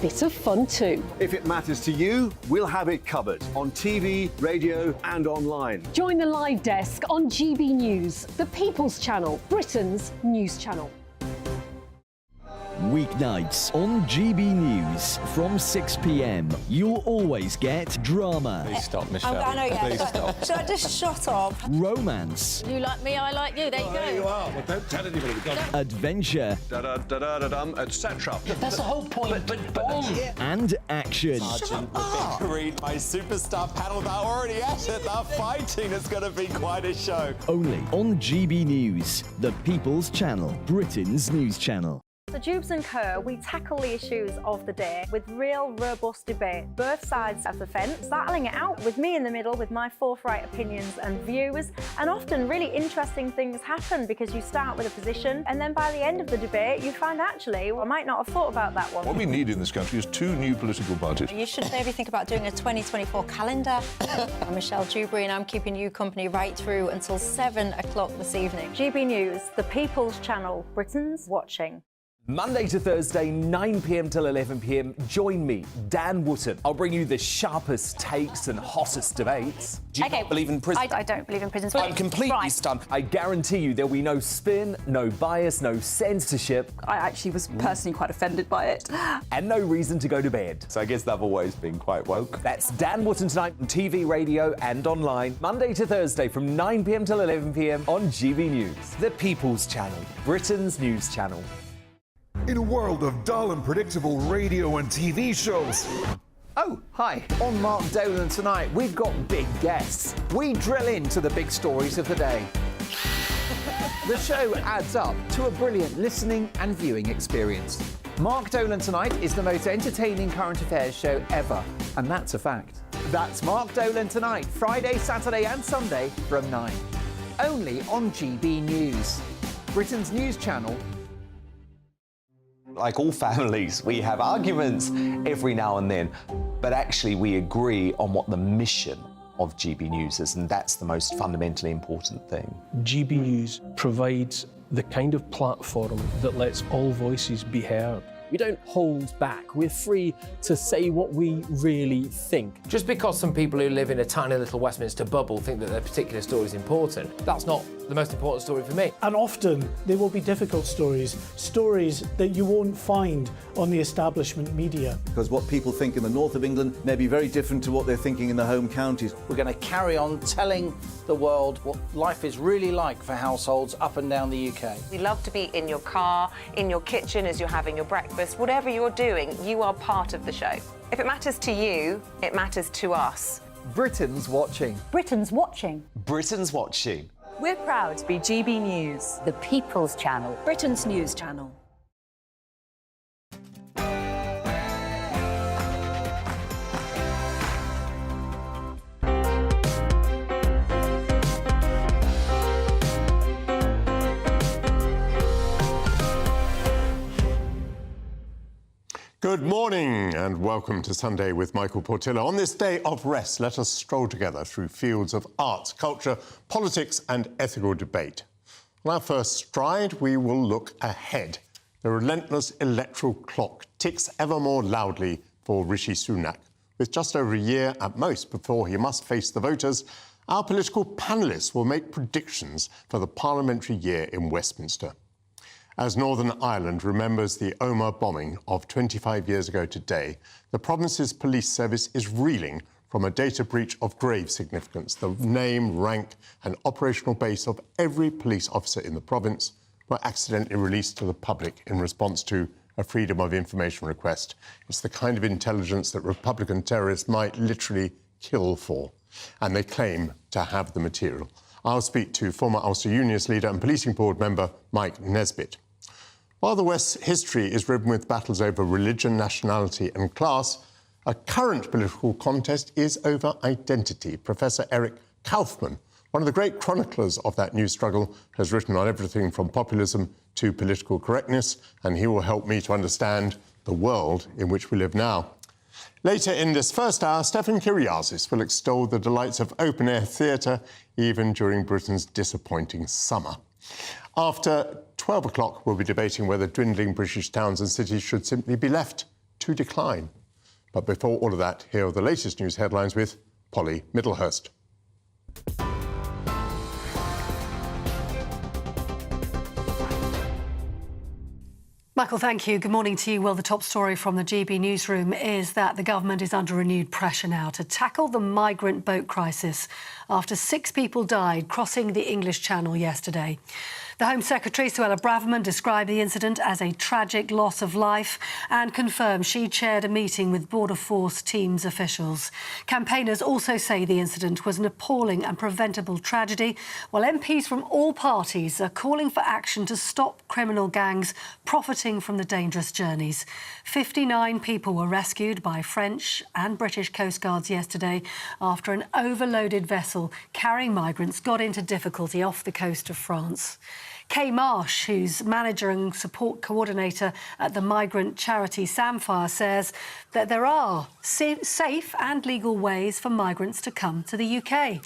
bit of fun too. If it matters to you, we'll have it covered on TV, radio and online. Join the live desk on GB News, the People's Channel, Britain's news channel. Weeknights on GB News from 6 p.m. You'll always get drama. Please stop, Michelle. I know, yeah. Please stop. Should I just shut up? Romance. You like me, I like you. There you go. There you are. Well, don't tell anybody. Adventure. Etc. That's the whole point. But And action. Sergeant Vickery, my superstar panel, they're already at it. They're fighting. It's going to be quite a show. Only on GB News, the People's Channel, Britain's news channel. So Jubes and Kerr, we tackle the issues of the day with real, robust debate. Both sides of the fence, battling it out with me in the middle with my forthright opinions and views. And often really interesting things happen because you start with a position and then by the end of the debate you find actually, well, I might not have thought about that one. What we need in this country is 2 new political parties. You should maybe think about doing a 2024 calendar. I'm Michelle Dewberry and I'm keeping you company right through until 7 o'clock this evening. GB News, the People's Channel, Britain's watching. Monday to Thursday, 9 p.m. till 11 p.m. Join me, Dan Wootton. I'll bring you the sharpest takes and hottest debates. Do you not believe in prison? I don't believe in prison. I'm completely stunned. I guarantee you there'll be no spin, no bias, no censorship. I actually was personally quite offended by it. And no reason to go to bed. So I guess they've always been quite woke. That's Dan Wootton tonight on TV, radio and online. Monday to Thursday from 9 p.m. till 11 p.m. on GB News. The People's Channel, Britain's news channel. In a world of dull and predictable radio and TV shows. Oh, hi. On Mark Dolan tonight, we've got big guests. We drill into the big stories of the day. The show adds up to a brilliant listening and viewing experience. Mark Dolan Tonight is the most entertaining current affairs show ever, and that's a fact. That's Mark Dolan Tonight, Friday, Saturday and Sunday from 9. Only on GB News, Britain's news channel. Like all families, we have arguments every now and then, but actually we agree on what the mission of GB News is, and that's the most fundamentally important thing. GB News provides the kind of platform that lets all voices be heard. We don't hold back. We're free to say what we really think. Just because some people who live in a tiny little Westminster bubble think that their particular story is important, that's not the most important story for me. And often there will be difficult stories, stories that you won't find on the establishment media. Because what people think in the north of England may be very different to what they're thinking in the home counties. We're going to carry on telling the world what life is really like for households up and down the UK. We love to be in your car, in your kitchen as you're having your breakfast. Whatever you're doing, you are part of the show. If it matters to you, it matters to us. Britain's watching. Britain's watching. Britain's watching. We're proud to be GB News, The People's Channel, Britain's news channel. Good morning and welcome to Sunday with Michael Portillo. On this day of rest, let us stroll together through fields of art, culture, politics and ethical debate. On our first stride, we will look ahead. The relentless electoral clock ticks ever more loudly for Rishi Sunak. With just over a year at most before he must face the voters, our political panellists will make predictions for the parliamentary year in Westminster. As Northern Ireland remembers the Omagh bombing of 25 years ago today, the province's police service is reeling from a data breach of grave significance. The name, rank and operational base of every police officer in the province were accidentally released to the public in response to a Freedom of Information request. It's the kind of intelligence that Republican terrorists might literally kill for, and they claim to have the material. I'll speak to former Ulster Unionist leader and policing board member Mike Nesbitt. While the West's history is riven with battles over religion, nationality and class, a current political contest is over identity. Professor Eric Kaufmann, one of the great chroniclers of that new struggle, has written on everything from populism to political correctness, and he will help me to understand the world in which we live now. Later in this first hour, Stefan Kyriazis will extol the delights of open-air theatre, even during Britain's disappointing summer. After 12 o'clock, we'll be debating whether dwindling British towns and cities should simply be left to decline. But before all of that, here are the latest news headlines with Polly Middlehurst. Michael, thank you. Good morning to you. Well, the top story from the GB newsroom is that the government is under renewed pressure now to tackle the migrant boat crisis after 6 people died crossing the English Channel yesterday. The Home Secretary, Suella Braverman, described the incident as a tragic loss of life and confirmed she chaired a meeting with Border Force Teams officials. Campaigners also say the incident was an appalling and preventable tragedy, while MPs from all parties are calling for action to stop criminal gangs profiting from the dangerous journeys. 59 people were rescued by French and British Coast Guards yesterday after an overloaded vessel carrying migrants got into difficulty off the coast of France. Kay Marsh, who's manager and support coordinator at the migrant charity Samfire, says that there are safe and legal ways for migrants to come to the UK.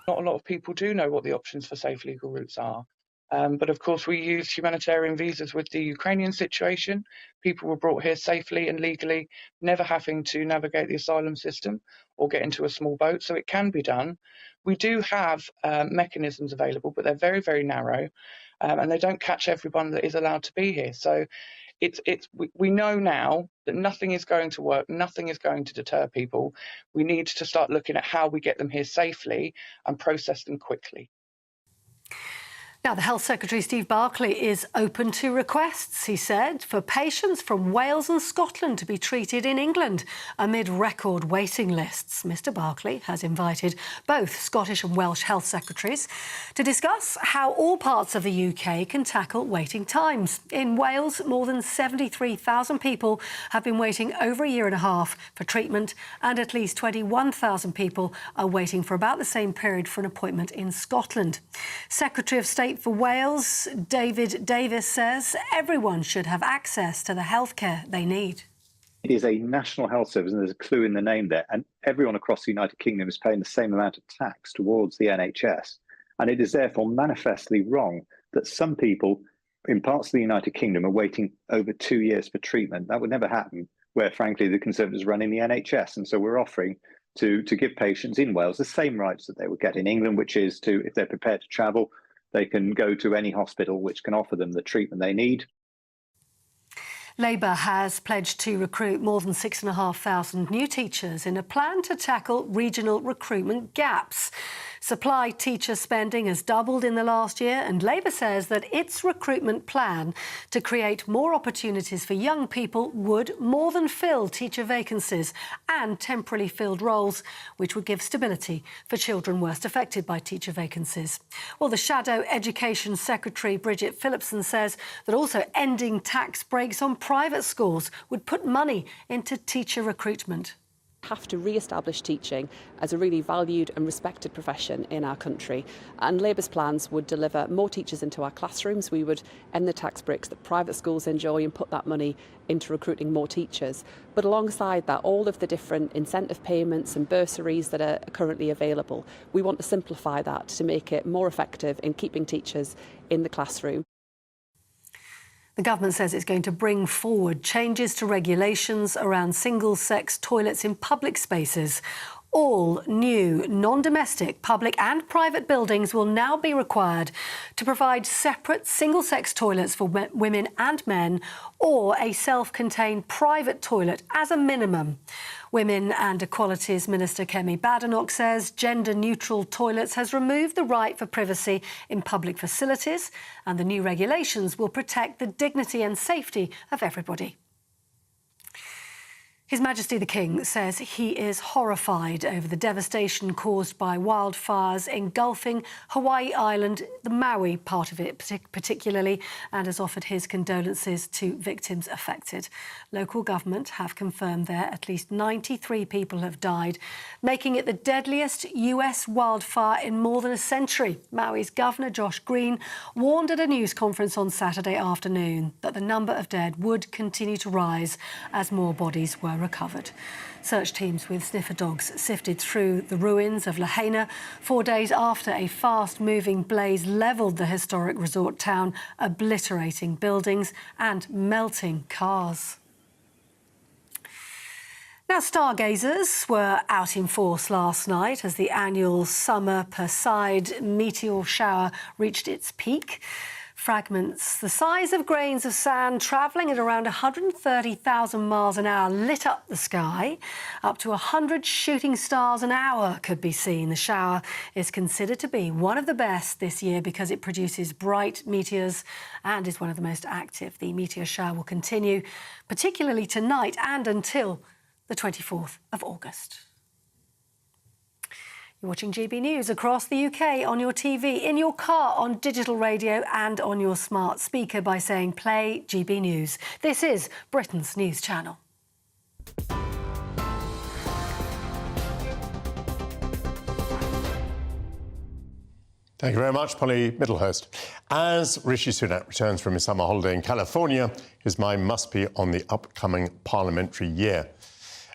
Not a lot of people do know what the options for safe legal routes are. But of course, we use humanitarian visas with the Ukrainian situation. People were brought here safely and legally, never having to navigate the asylum system or get into a small boat. So it can be done. We do have mechanisms available, but they're very, very narrow. And they don't catch everyone that is allowed to be here. So we know now that nothing is going to work, nothing is going to deter people. We need to start looking at how we get them here safely and process them quickly. Now, the Health Secretary, Steve Barclay, is open to requests, he said, for patients from Wales and Scotland to be treated in England amid record waiting lists. Mr Barclay has invited both Scottish and Welsh Health Secretaries to discuss how all parts of the UK can tackle waiting times. In Wales, more than 73,000 people have been waiting over a year and a half for treatment, and at least 21,000 people are waiting for about the same period for an appointment in Scotland. Secretary of State for Wales, David Davis, says everyone should have access to the healthcare they need. It is a national health service, and there's a clue in the name there, and everyone across the United Kingdom is paying the same amount of tax towards the NHS. And it is therefore manifestly wrong that some people in parts of the United Kingdom are waiting over 2 years for treatment. That would never happen where, frankly, the Conservatives run in the NHS. And so we're offering to give patients in Wales the same rights that they would get in England, which is to, if they're prepared to travel, they can go to any hospital which can offer them the treatment they need. Labour has pledged to recruit more than 6,500 new teachers in a plan to tackle regional recruitment gaps. Supply teacher spending has doubled in the last year, and Labour says that its recruitment plan to create more opportunities for young people would more than fill teacher vacancies and temporarily filled roles, which would give stability for children worst affected by teacher vacancies. Well, the Shadow Education Secretary, Bridget Phillipson, says that also ending tax breaks on private schools would put money into teacher recruitment. Have to re-establish teaching as a really valued and respected profession in our country. And Labour's plans would deliver more teachers into our classrooms. We would end the tax breaks that private schools enjoy and put that money into recruiting more teachers. But alongside that, all of the different incentive payments and bursaries that are currently available, we want to simplify that to make it more effective in keeping teachers in the classroom. The government says it's going to bring forward changes to regulations around single-sex toilets in public spaces. All new non-domestic public and private buildings will now be required to provide separate single-sex toilets for women and men, or a self-contained private toilet as a minimum. Women and Equalities Minister Kemi Badenoch says gender-neutral toilets has removed the right for privacy in public facilities, and the new regulations will protect the dignity and safety of everybody. His Majesty the King says he is horrified over the devastation caused by wildfires engulfing Hawaii Island, the Maui part of it particularly, and has offered his condolences to victims affected. Local government have confirmed there at least 93 people have died, making it the deadliest US wildfire in more than a century. Maui's Governor Josh Green warned at a news conference on Saturday afternoon that the number of dead would continue to rise as more bodies were recovered. Search teams with sniffer dogs sifted through the ruins of Lahaina 4 days after a fast-moving blaze levelled the historic resort town, obliterating buildings and melting cars. Now, stargazers were out in force last night as the annual summer Perseid meteor shower reached its peak. Fragments the size of grains of sand travelling at around 130,000 miles an hour lit up the sky. Up to 100 shooting stars an hour could be seen. The shower is considered to be one of the best this year because it produces bright meteors and is one of the most active. The meteor shower will continue, particularly tonight and until the 24th of August. You're watching GB News across the UK on your TV, in your car, on digital radio and on your smart speaker by saying play GB News. This is Britain's news channel. Thank you very much, Polly Middlehurst. As Rishi Sunak returns from his summer holiday in California, his mind must be on the upcoming parliamentary year.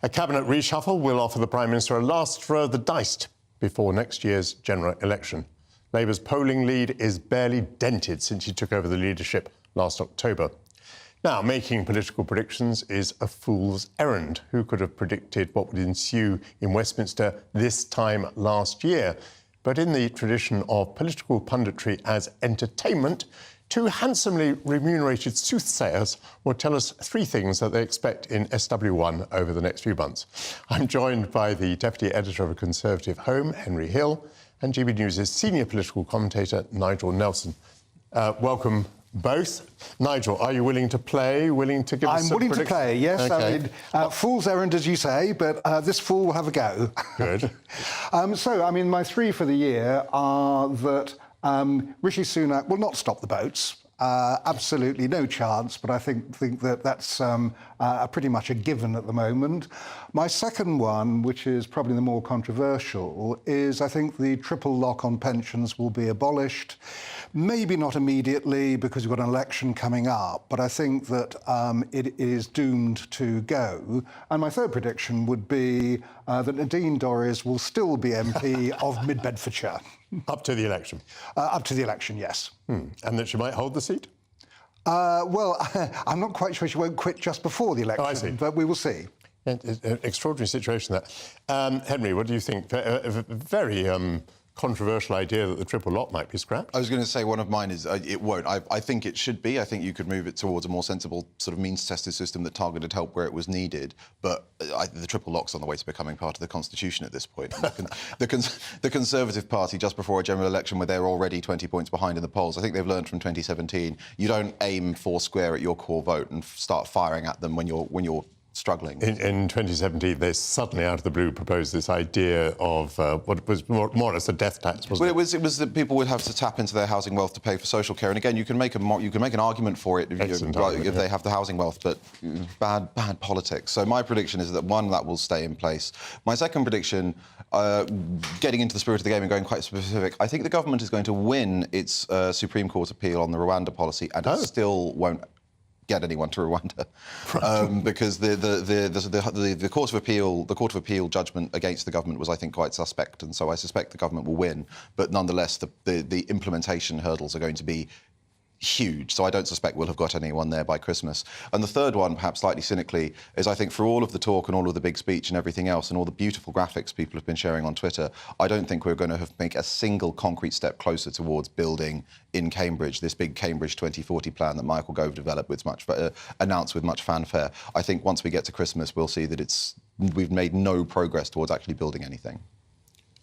A cabinet reshuffle will offer the Prime Minister a last throw of the dice before next year's general election. Labour's polling lead is barely dented since he took over the leadership last October. Now, making political predictions is a fool's errand. Who could have predicted what would ensue in Westminster this time last year? But in the tradition of political punditry as entertainment, two handsomely remunerated soothsayers will tell us three things that they expect in SW1 over the next few months. I'm joined by the Deputy Editor of a Conservative Home, Henry Hill, and GB News' senior political commentator, Nigel Nelson. Welcome both. Nigel, are you willing to play, willing to give us some willing to play, yes. Okay. I mean, fool's errand, as you say, but this fool will have a go. Good. My three for the year are that Rishi Sunak will not stop the boats. Absolutely no chance, but I think that that's pretty much a given at the moment. My second one, which is probably the more controversial, is I think the triple lock on pensions will be abolished. Maybe not immediately because we've got an election coming up, but I think that it is doomed to go. And my third prediction would be that Nadine Dorries will still be MP of Mid-Bedfordshire. Up to the election? Up to the election, yes. And that she might hold the seat? Well, I'm not quite sure she won't quit just before the election, I see. But we will see. Extraordinary situation, that. Henry, what do you think? A very controversial idea that the triple lock might be scrapped. I was going to say one of mine is it won't. I think it should be. I think you could move it towards a more sensible sort of means-tested system that targeted help where it was needed. But the triple lock's on the way to becoming part of the Constitution at this point. The Conservative Party, just before a general election where they're already 20 points behind in the polls, I think they've learned from 2017. You don't aim foursquare at your core vote and start firing at them when you're struggling. In 2017, they suddenly, out of the blue, proposed this idea of what was more or less a death tax, wasn't it? It was that people would have to tap into their housing wealth to pay for social care. And again, you can make an argument for it if they have the housing wealth, but bad politics. So my prediction is that, one, that will stay in place. My second prediction, getting into the spirit of the game and going quite specific, I think the government is going to win its Supreme Court appeal on the Rwanda policy, and it still won't get anyone to Rwanda, because the Court of Appeal judgment against the government was, I think, quite suspect, and so I suspect the government will win. But nonetheless, the implementation hurdles are going to be huge, so I don't suspect we'll have got anyone there by Christmas. And the third one, perhaps slightly cynically, is I think for all of the talk and all of the big speech and everything else and all the beautiful graphics people have been sharing on Twitter, I don't think we're going to make a single concrete step closer towards building in Cambridge this big Cambridge 2040 plan that Michael Gove developed with announced with much fanfare. I think once we get to Christmas, we'll see that we've made no progress towards actually building anything.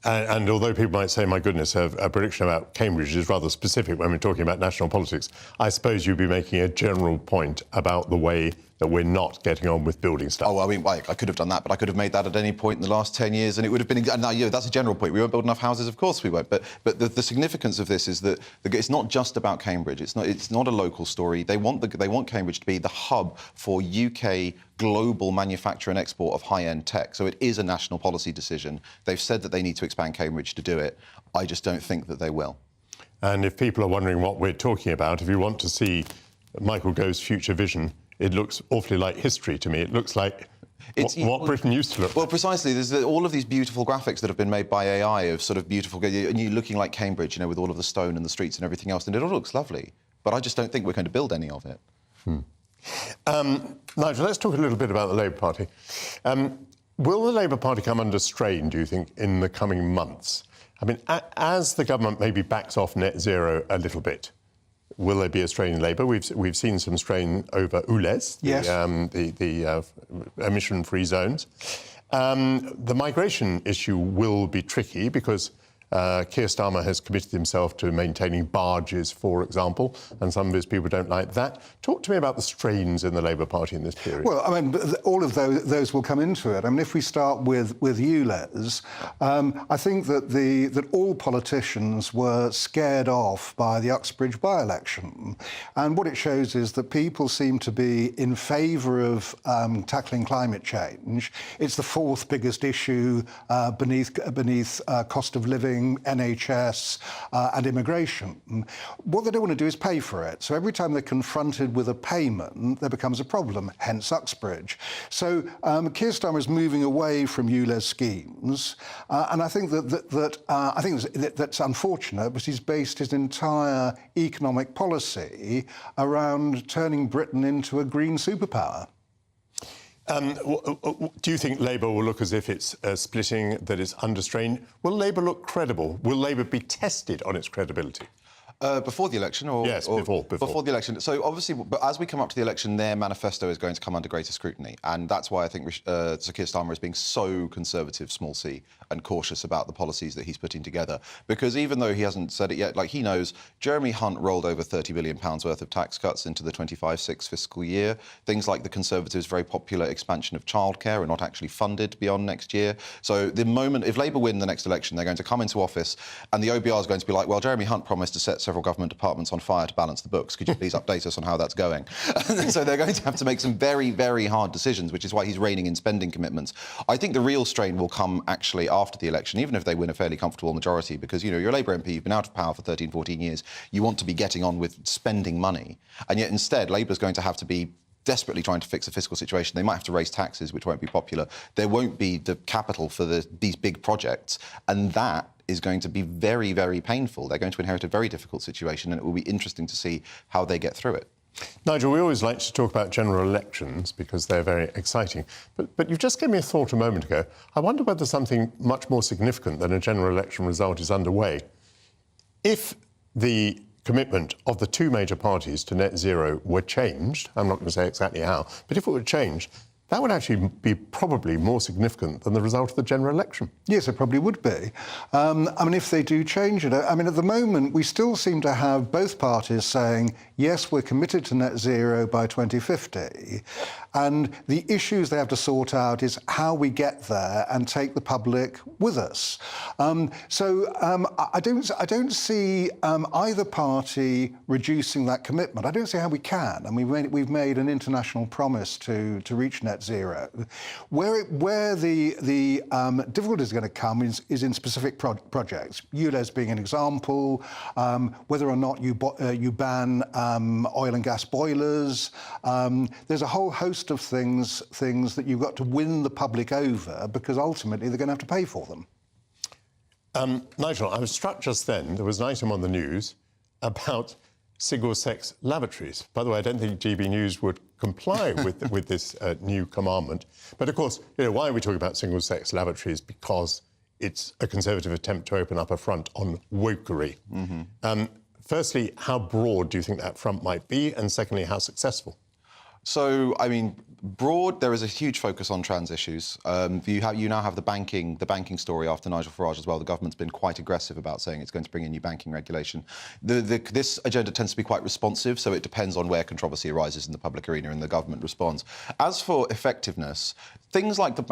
And although people might say, my goodness, a prediction about Cambridge is rather specific when we're talking about national politics, I suppose you'd be making a general point about the way that we're not getting on with building stuff. Oh, I mean, I could have done that, but I could have made that at any point in the last 10 years, and it would have been... Now, that's a general point. We won't build enough houses, of course we won't. But the significance of this is that it's not just about Cambridge. It's not a local story. They want Cambridge to be the hub for UK global manufacture and export of high-end tech. So it is a national policy decision. They've said that they need to expand Cambridge to do it. I just don't think that they will. And if people are wondering what we're talking about, if you want to see Michael Gove's future vision, it looks awfully like history to me. It looks like what Britain used to look like. Well, precisely. There's all of these beautiful graphics that have been made by AI of sort of beautiful... And you looking like Cambridge, with all of the stone and the streets and everything else, and it all looks lovely. But I just don't think we're going to build any of it. Nigel, let's talk a little bit about the Labour Party. Will the Labour Party come under strain, do you think, in the coming months? I mean, as the government maybe backs off net zero a little bit, will there be a strain in Labour? We've seen some strain over ULEZ, yes. the emission-free zones. The migration issue will be tricky because Keir Starmer has committed himself to maintaining barges, for example, and some of his people don't like that. Talk to me about the strains in the Labour Party in this period. Well, I mean, all of those will come into it. I mean, if we start with ULEZ, I think that all politicians were scared off by the Uxbridge by-election. And what it shows is that people seem to be in favour of tackling climate change. It's the fourth biggest issue beneath cost of living, NHS and immigration. What they don't want to do is pay for it. So every time they're confronted with a payment, there becomes a problem, hence Uxbridge. So Keir Starmer is moving away from ULEZ schemes, and I think that's unfortunate, but he's based his entire economic policy around turning Britain into a green superpower. Do you think Labour will look as if it's splitting, that it's under strain? Will Labour look credible? Will Labour be tested on its credibility? Before the election, or yes, before the election. So obviously, but as we come up to the election, their manifesto is going to come under greater scrutiny, and that's why I think Sir Keir Starmer is being so conservative, small c, and cautious about the policies that he's putting together. Because even though he hasn't said it yet, like he knows, Jeremy Hunt rolled over £30 billion worth of tax cuts into the 25-6 fiscal year. Things like the Conservatives' very popular expansion of childcare are not actually funded beyond next year. So the moment, if Labour win the next election, they're going to come into office, and the OBR is going to be like, well, Jeremy Hunt promised to set several government departments on fire to balance the books. Could you please update us on how that's going? So they're going to have to make some very, very hard decisions, which is why he's reining in spending commitments. I think the real strain will come actually after the election, even if they win a fairly comfortable majority, because, you know, you're a Labour MP, you've been out of power for 13, 14 years, you want to be getting on with spending money. And yet instead, Labour's going to have to be desperately trying to fix a fiscal situation. They might have to raise taxes, which won't be popular. There won't be the capital for these big projects. And that is going to be very, very painful. They're going to inherit a very difficult situation, and it will be interesting to see how they get through it. Nigel, we always like to talk about general elections because they're very exciting. But you just gave me a thought a moment ago. I wonder whether something much more significant than a general election result is underway. If the commitment of the two major parties to net zero were changed, I'm not going to say exactly how, but if it were changed, that would actually be probably more significant than the result of the general election. Yes, it probably would be. I mean, if they do change it, I mean, at the moment, we still seem to have both parties saying, yes, we're committed to net zero by 2050. And the issues they have to sort out is how we get there and take the public with us. I don't see either party reducing that commitment. I don't see how we can. And we've made an international promise to reach net zero. Where the difficulty is going to come is in specific projects. ULEZ being an example, whether or not you ban oil and gas boilers. There's a whole host of things that you've got to win the public over, because ultimately they're going to have to pay for them. Nigel, I was struck just then, there was an item on the news about single-sex lavatories. By the way, I don't think GB News would comply with this new commandment. But of course, you know, why are we talking about single-sex lavatories? Because it's a Conservative attempt to open up a front on wokery. Mm-hmm. Firstly, how broad do you think that front might be? And secondly, how successful? So, I mean, broad, there is a huge focus on trans issues. You now have the banking story after Nigel Farage as well. The government's been quite aggressive about saying it's going to bring in new banking regulation. This agenda tends to be quite responsive, so it depends on where controversy arises in the public arena and the government responds. As for effectiveness, things like the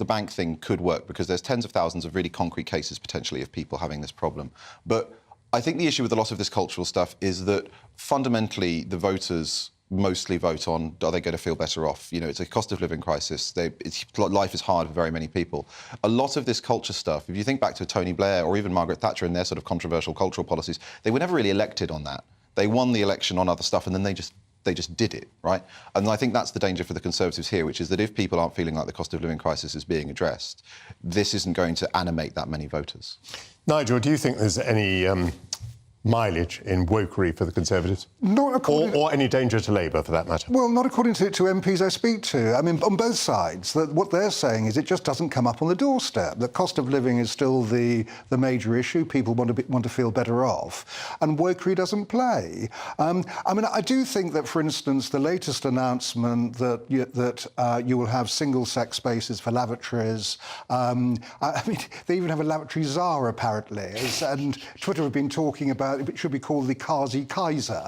bank thing could work because there's tens of thousands of really concrete cases potentially of people having this problem. But I think the issue with a lot of this cultural stuff is that fundamentally the voters mostly vote on, are they going to feel better off? You know, it's a cost of living crisis. Life is hard for very many people. A lot of this culture stuff, if you think back to Tony Blair or even Margaret Thatcher and their sort of controversial cultural policies, they were never really elected on that. They won the election on other stuff and then they just did it, right? And I think that's the danger for the Conservatives here, which is that if people aren't feeling like the cost of living crisis is being addressed, this isn't going to animate that many voters. Nigel, do you think there's any mileage in wokery for the Conservatives? Not according or any danger to Labour, for that matter? Well, not according to MPs I speak to. I mean, on both sides, what they're saying is it just doesn't come up on the doorstep. The cost of living is still the major issue. People want to feel better off. And wokery doesn't play. I mean, I do think that, for instance, the latest announcement that you will have single-sex spaces for lavatories. I mean, they even have a lavatory czar, apparently. And Twitter have been talking about it should be called the Kazi Kaiser.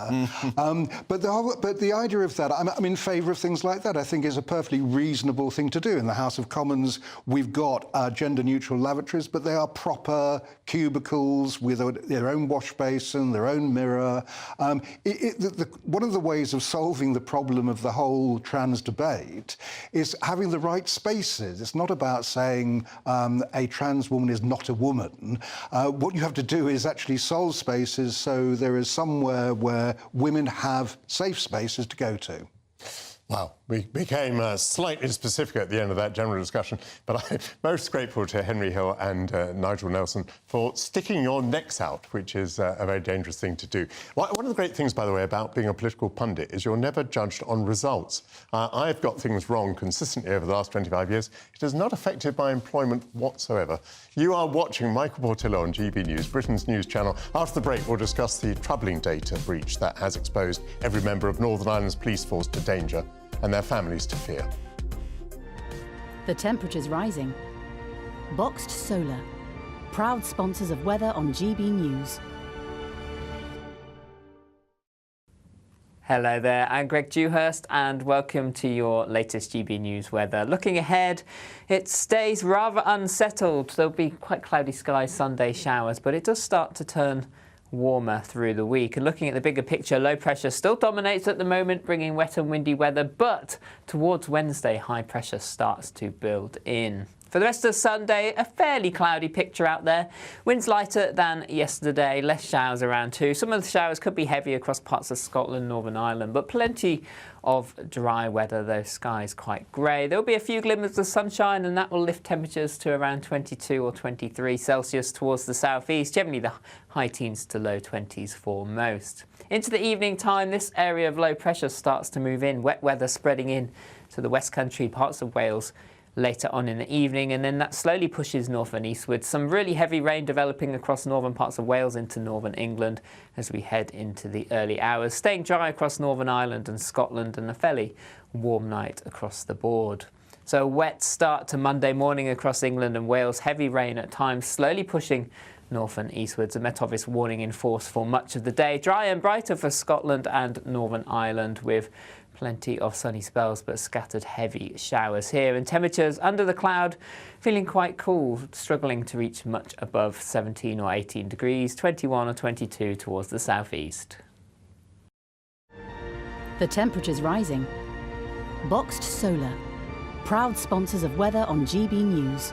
But the idea of that, I'm in favour of things like that. I think is a perfectly reasonable thing to do. In the House of Commons, we've got gender-neutral lavatories, but they are proper cubicles with their own wash basin, their own mirror. One of the ways of solving the problem of the whole trans debate is having the right spaces. It's not about saying a trans woman is not a woman. What you have to do is actually solve spaces so there is somewhere where women have safe spaces to go to. Well, we became slightly specific at the end of that general discussion, but I'm most grateful to Henry Hill and Nigel Nelson for sticking your necks out, which is a very dangerous thing to do. One of the great things, by the way, about being a political pundit is you're never judged on results. I've got things wrong consistently over the last 25 years. It has not affected my employment whatsoever. You are watching Michael Portillo on GB News, Britain's news channel. After the break, we'll discuss the troubling data breach that has exposed every member of Northern Ireland's police force to danger and their families to fear. The temperature's rising. Boxed Solar, proud sponsors of weather on GB News. Hello there, I'm Greg Dewhurst and welcome to your latest GB News weather. Looking ahead, it stays rather unsettled. There'll be quite cloudy skies, Sunday showers, but it does start to turn warmer through the week. And looking at the bigger picture, low pressure still dominates at the moment, bringing wet and windy weather, but towards Wednesday, high pressure starts to build in. For the rest of Sunday, a fairly cloudy picture out there. Winds lighter than yesterday, less showers around too. Some of the showers could be heavy across parts of Scotland, Northern Ireland, but plenty of dry weather, though skies quite grey. There will be a few glimmers of sunshine and that will lift temperatures to around 22 or 23 Celsius towards the southeast, generally the high teens to low 20s for most. Into the evening time, this area of low pressure starts to move in, wet weather spreading in to the West Country, parts of Wales later on in the evening, and then that slowly pushes north and eastward. Some really heavy rain developing across northern parts of Wales into northern England as we head into the early hours, staying dry across Northern Ireland and Scotland, and a fairly warm night across the board. So a wet start to Monday morning across England and Wales, heavy rain at times, slowly pushing north and eastwards. A Met Office warning in force for much of the day. Dry and brighter for Scotland and Northern Ireland, with plenty of sunny spells but scattered heavy showers here, and temperatures under the cloud feeling quite cool, struggling to reach much above 17 or 18 degrees, 21 or 22 towards the southeast. The temperature's rising. Boxed Solar, proud sponsors of weather on GB News.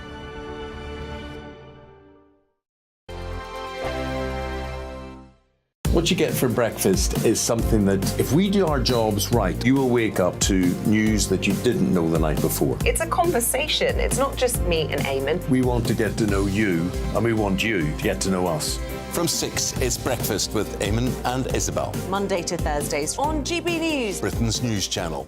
What you get for breakfast is something that, if we do our jobs right, you will wake up to news that you didn't know the night before. It's a conversation. It's not just me and Eamon. We want to get to know you, and we want you to get to know us. From 6, it's Breakfast with Eamon and Isabel. Monday to Thursdays on GB News, Britain's news channel.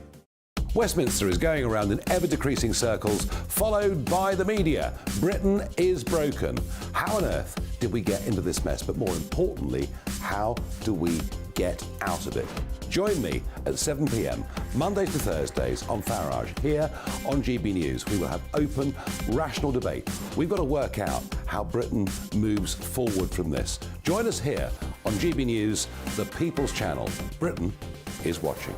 Westminster is going around in ever-decreasing circles, followed by the media. Britain is broken. How on earth did we get into this mess? But more importantly, how do we get out of it? Join me at 7 p.m, Mondays to Thursdays on Farage, here on GB News. We will have open, rational debate. We've got to work out how Britain moves forward from this. Join us here on GB News, the People's Channel. Britain is watching.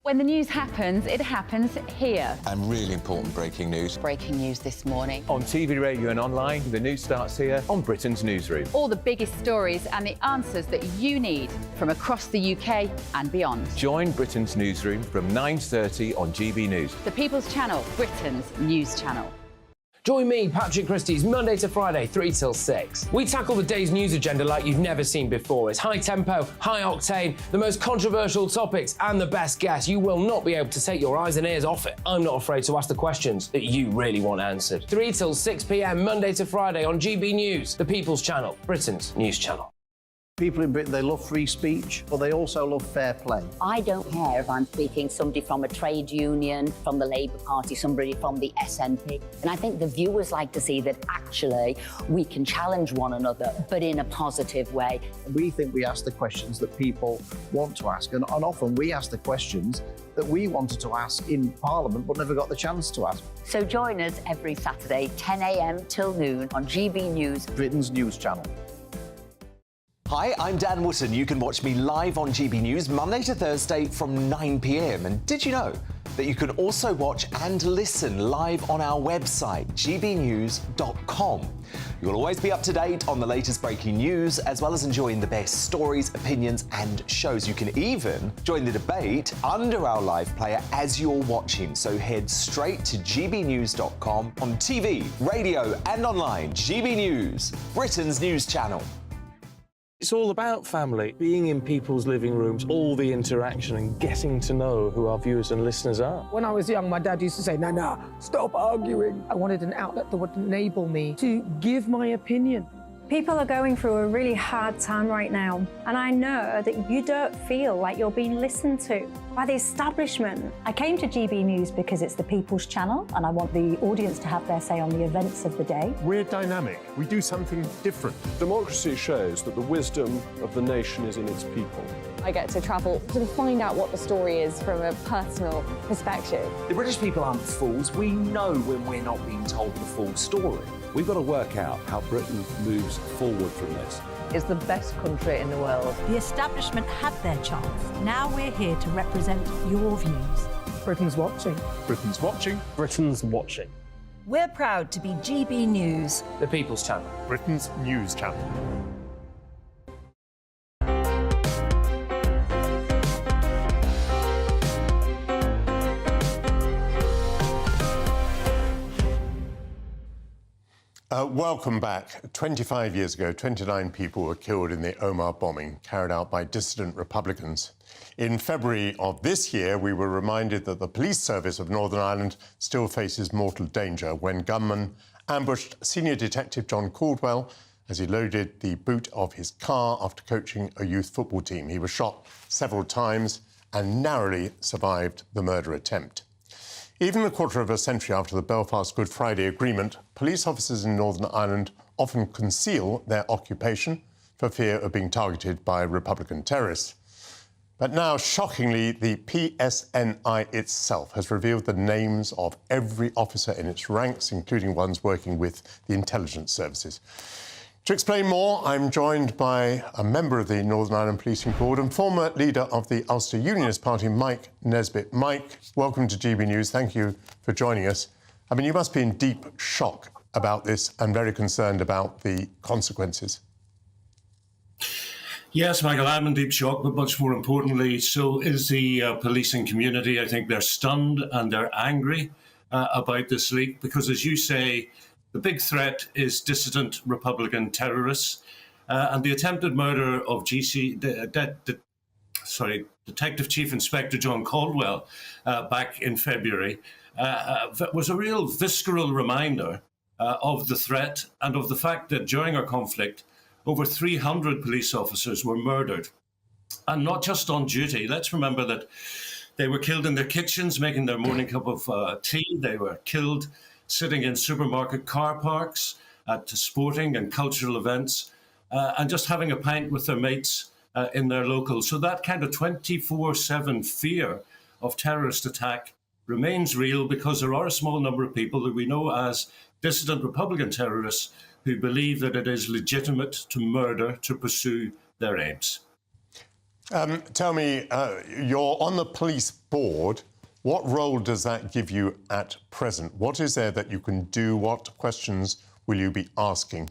When the news happens, it happens here. And really important breaking news. Breaking news this morning. On TV, radio and online, the news starts here on Britain's Newsroom. All the biggest stories and the answers that you need from across the UK and beyond. Join Britain's Newsroom from 9:30 on GB News. The People's Channel, Britain's news channel. Join me, Patrick Christie's, Monday to Friday, 3 till 6. We tackle the day's news agenda like you've never seen before. It's high tempo, high octane, the most controversial topics, and the best guests. You will not be able to take your eyes and ears off it. I'm not afraid to ask the questions that you really want answered. 3 till 6 p.m, Monday to Friday on GB News, the People's Channel, Britain's news channel. People in Britain, they love free speech, but they also love fair play. I don't care if I'm speaking somebody from a trade union, from the Labour Party, somebody from the SNP. And I think the viewers like to see that actually we can challenge one another, but in a positive way. We think we ask the questions that people want to ask, and often we ask the questions that we wanted to ask in Parliament but never got the chance to ask. So join us every Saturday, 10 a.m. till noon on GB News, Britain's news channel. Hi, I'm Dan Wootton. You can watch me live on GB News Monday to Thursday from 9 p.m. And did you know that you can also watch and listen live on our website, gbnews.com. You'll always be up to date on the latest breaking news, as well as enjoying the best stories, opinions and shows. You can even join the debate under our live player as you're watching. So head straight to gbnews.com on TV, radio and online. GB News, Britain's news channel. It's all about family, being in people's living rooms, all the interaction and getting to know who our viewers and listeners are. When I was young, my dad used to say, Nana, stop arguing. I wanted an outlet that would enable me to give my opinion. People are going through a really hard time right now, and I know that you don't feel like you're being listened to by the establishment. I came to GB News because it's the People's Channel, and I want the audience to have their say on the events of the day. We're dynamic. We do something different. Democracy shows that the wisdom of the nation is in its people. I get to travel to find out what the story is from a personal perspective. The British people aren't fools. We know when we're not being told the full story. We've got to work out how Britain moves forward from this. It's the best country in the world. The establishment had their chance. Now we're here to represent your views. Britain's watching. Britain's watching. Britain's watching. We're proud to be GB News, the People's Channel, Britain's news channel. Welcome back. 25 years ago, 29 people were killed in the Omagh bombing carried out by dissident Republicans. In February of this year, we were reminded that the police service of Northern Ireland still faces mortal danger when gunmen ambushed senior detective John Caldwell as he loaded the boot of his car after coaching a youth football team. He was shot several times and narrowly survived the murder attempt. Even a quarter of a century after the Belfast Good Friday Agreement, police officers in Northern Ireland often conceal their occupation for fear of being targeted by Republican terrorists. But now, shockingly, the PSNI itself has revealed the names of every officer in its ranks, including ones working with the intelligence services. To explain more, I'm joined by a member of the Northern Ireland Policing Board and former leader of the Ulster Unionist Party, Mike Nesbitt. Mike, welcome to GB News. Thank you for joining us. I mean, you must be in deep shock about this and very concerned about the consequences. Yes, Michael, I'm in deep shock, but much more importantly, so is the policing community. I think they're stunned and they're angry about this leak because, as you say, the big threat is dissident Republican terrorists, and the attempted murder of Detective Chief Inspector John Caldwell back in February was a real visceral reminder of the threat and of the fact that during our conflict, over 300 police officers were murdered, and not just on duty. Let's remember that they were killed in their kitchens, making their morning cup of tea. They were killed sitting in supermarket car parks, at sporting and cultural events, and just having a pint with their mates in their local. So that kind of 24/7 fear of terrorist attack remains real because there are a small number of people that we know as dissident Republican terrorists who believe that it is legitimate to murder to pursue their aims. Tell me, you're on the police board. What role does that give you at present? What is there that you can do? What questions will you be asking?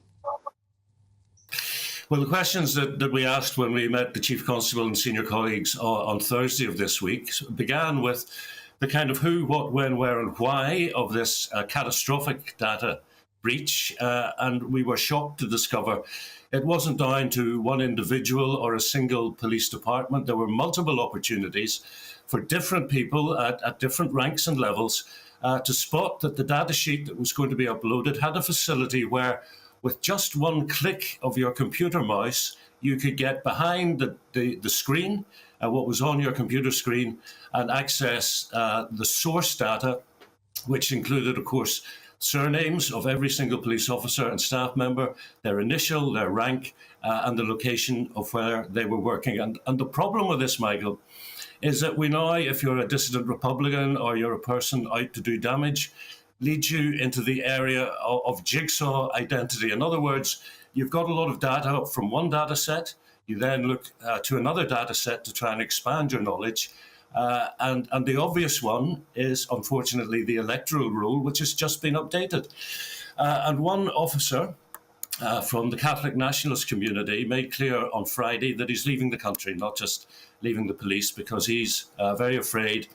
Well, the questions that we asked when we met the Chief Constable and senior colleagues on Thursday of this week began with the kind of who, what, when, where and why of this catastrophic data breach, and we were shocked to discover it wasn't down to one individual or a single police department. There were multiple opportunities for different people at different ranks and levels to spot that the data sheet that was going to be uploaded had a facility where, with just one click of your computer mouse, you could get behind the screen, what was on your computer screen, and access the source data, which included, of course, surnames of every single police officer and staff member, their initial, their rank, and the location of where they were working. And the problem with this, Michael, is that we know if you're a dissident Republican or you're a person out to do damage, leads you into the area of jigsaw identity. In other words, you've got a lot of data from one data set. You then look to another data set to try and expand your knowledge. And the obvious one is, unfortunately, the electoral rule, which has just been updated. And one officer from the Catholic nationalist community made clear on Friday that he's leaving the country, not just leaving the police, because he's very afraid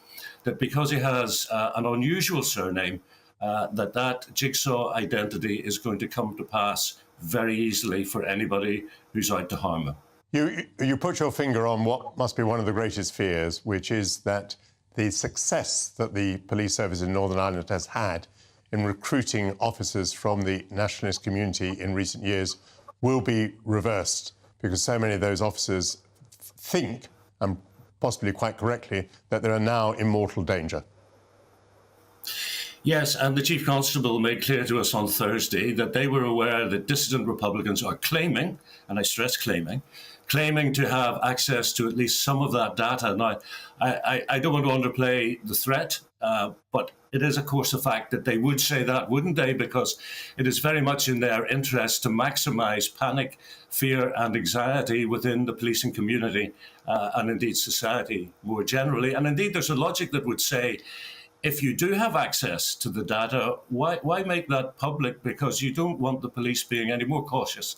that because he has an unusual surname, that jigsaw identity is going to come to pass very easily for anybody who's out to harm him. You put your finger on what must be one of the greatest fears, which is that the success that the police service in Northern Ireland has had in recruiting officers from the nationalist community in recent years will be reversed, because so many of those officers think, and possibly quite correctly, that they are now in mortal danger. Yes, and the Chief Constable made clear to us on Thursday that they were aware that dissident Republicans are claiming, and I stress claiming to have access to at least some of that data. Now, I don't want to underplay the threat, but it is, of course, a fact that they would say that, wouldn't they? Because it is very much in their interest to maximise panic, fear and anxiety within the policing community and indeed society more generally. And indeed, there's a logic that would say, if you do have access to the data, why make that public? Because you don't want the police being any more cautious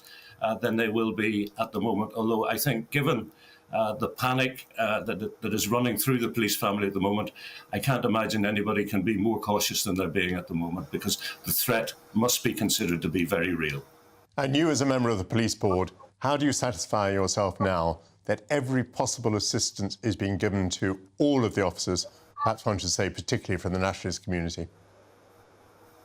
than they will be at the moment. Although I think, given the panic that is running through the police family at the moment, I can't imagine anybody can be more cautious than they're being at the moment, because the threat must be considered to be very real. And you, as a member of the police board, how do you satisfy yourself now that every possible assistance is being given to all of the officers, perhaps one should say particularly from the nationalist community?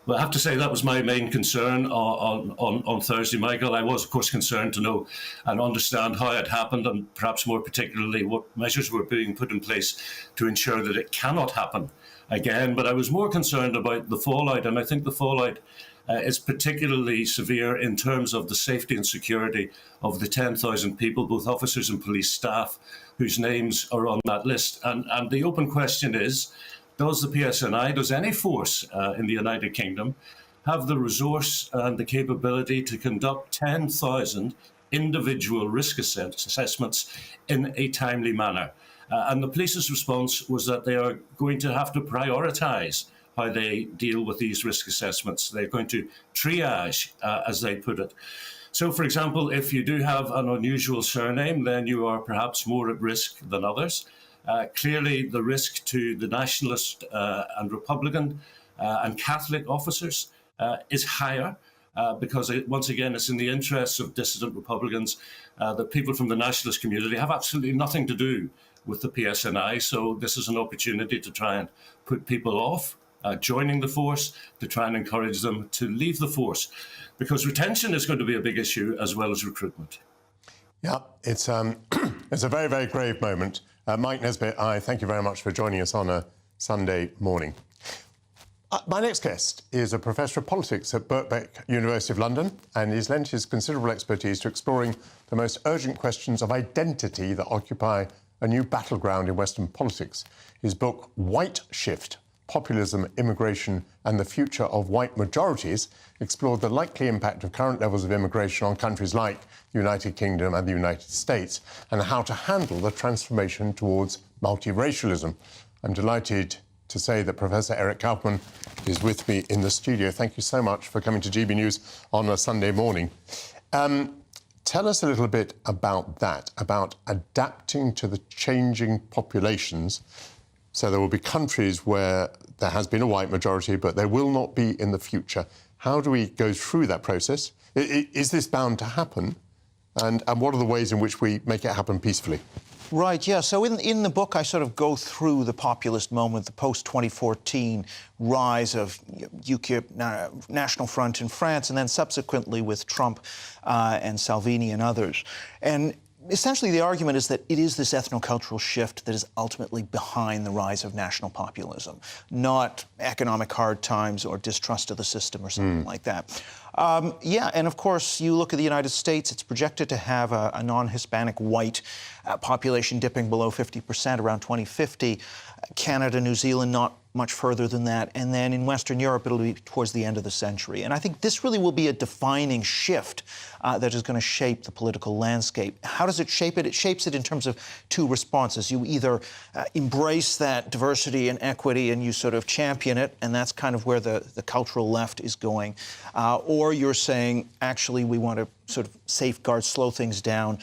Well, I have to say that was my main concern on Thursday, Michael. I was, of course, concerned to know and understand how it happened, and perhaps more particularly what measures were being put in place to ensure that it cannot happen again. But I was more concerned about the fallout, and I think the fallout is particularly severe in terms of the safety and security of the 10,000 people, both officers and police staff, whose names are on that list. And the open question is, does the PSNI, does any force in the United Kingdom have the resource and the capability to conduct 10,000 individual risk assessments in a timely manner? And the police's response was that they are going to have to prioritise how they deal with these risk assessments. They're going to triage, as they put it. So, for example, if you do have an unusual surname, then you are perhaps more at risk than others. Clearly, the risk to the nationalist and Republican and Catholic officers is higher because, once again, it's in the interests of dissident Republicans that people from the nationalist community have absolutely nothing to do with the PSNI. So this is an opportunity to try and put people off joining the force, to try and encourage them to leave the force, because retention is going to be a big issue as well as recruitment. Yeah, it's a very, very grave moment. Mike Nesbitt, I thank you very much for joining us on a Sunday morning. My next guest is a professor of politics at Birkbeck, University of London, and he's lent his considerable expertise to exploring the most urgent questions of identity that occupy a new battleground in Western politics. His book, White Shift: Populism, Immigration and the Future of White Majorities, explored the likely impact of current levels of immigration on countries like the United Kingdom and the United States, and how to handle the transformation towards multiracialism. I'm delighted to say that Professor Eric Kaufmann is with me in the studio. Thank you so much for coming to GB News on a Sunday morning. Tell us a little bit about that, about adapting to the changing populations So there will be countries where there has been a white majority, but there will not be in the future. How do we go through that process? Is this bound to happen? And what are the ways in which we make it happen peacefully? Right, yeah. So in the book, I sort of go through the populist moment, the post-2014 rise of UKIP, National Front in France, and then subsequently with Trump and Salvini and others. And essentially, the argument is that it is this ethnocultural shift that is ultimately behind the rise of national populism, not economic hard times or distrust of the system or something like that. Yeah, and of course, you look at the United States, it's projected to have a non-Hispanic white population dipping below 50% around 2050. Canada, New Zealand, not much further than that. And then in Western Europe, it'll be towards the end of the century. And I think this really will be a defining shift that is going to shape the political landscape. How does it shape it? It shapes it in terms of two responses. You either embrace that diversity and equity and you sort of champion it, and that's kind of where the cultural left is going. Or you're saying, actually, we want to sort of safeguard, slow things down,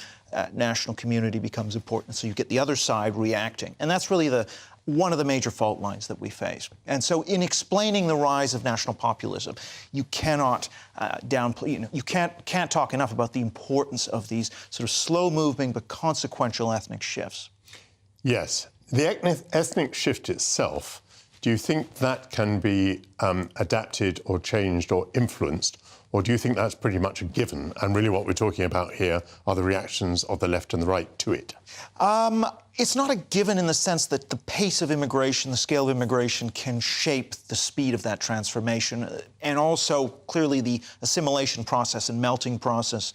national community becomes important. So you get the other side reacting. And that's really one of the major fault lines that we face. And so in explaining the rise of national populism, you cannot downplay, you can't talk enough about the importance of these sort of slow-moving but consequential ethnic shifts. Yes. The ethnic shift itself, do you think that can be adapted or changed or influenced? Or do you think that's pretty much a given? And really what we're talking about here are the reactions of the left and the right to it. It's not a given in the sense that the pace of immigration, the scale of immigration can shape the speed of that transformation. And also, clearly, the assimilation process and melting process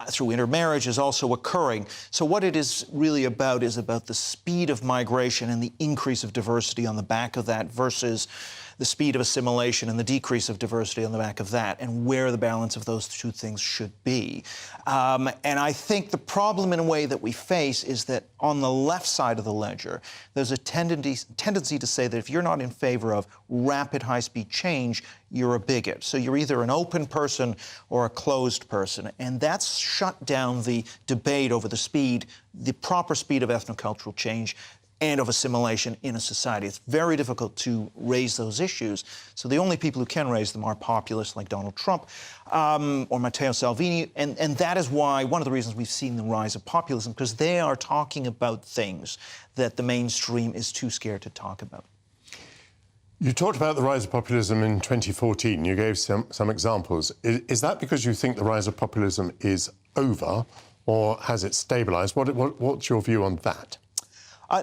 through intermarriage is also occurring. So what it is really about is about the speed of migration and the increase of diversity on the back of that versus the speed of assimilation and the decrease of diversity on the back of that, and where the balance of those two things should be. And I think the problem, in a way, that we face is that on the left side of the ledger, there's a tendency to say that if you're not in favor of rapid, high-speed change, you're a bigot. So you're either an open person or a closed person. And that's shut down the debate over the proper speed of ethnocultural change and of assimilation in a society. It's very difficult to raise those issues. So the only people who can raise them are populists like Donald Trump or Matteo Salvini. And that is why, one of the reasons we've seen the rise of populism, because they are talking about things that the mainstream is too scared to talk about. You talked about the rise of populism in 2014. You gave some examples. Is that because you think the rise of populism is over, or has it stabilised? What's your view on that?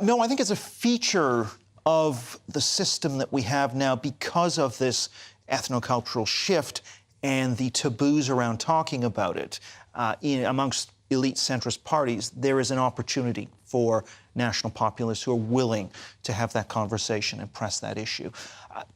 No, I think it's a feature of the system that we have now because of this ethnocultural shift and the taboos around talking about it. Amongst elite centrist parties, there is an opportunity for national populists who are willing to have that conversation and press that issue.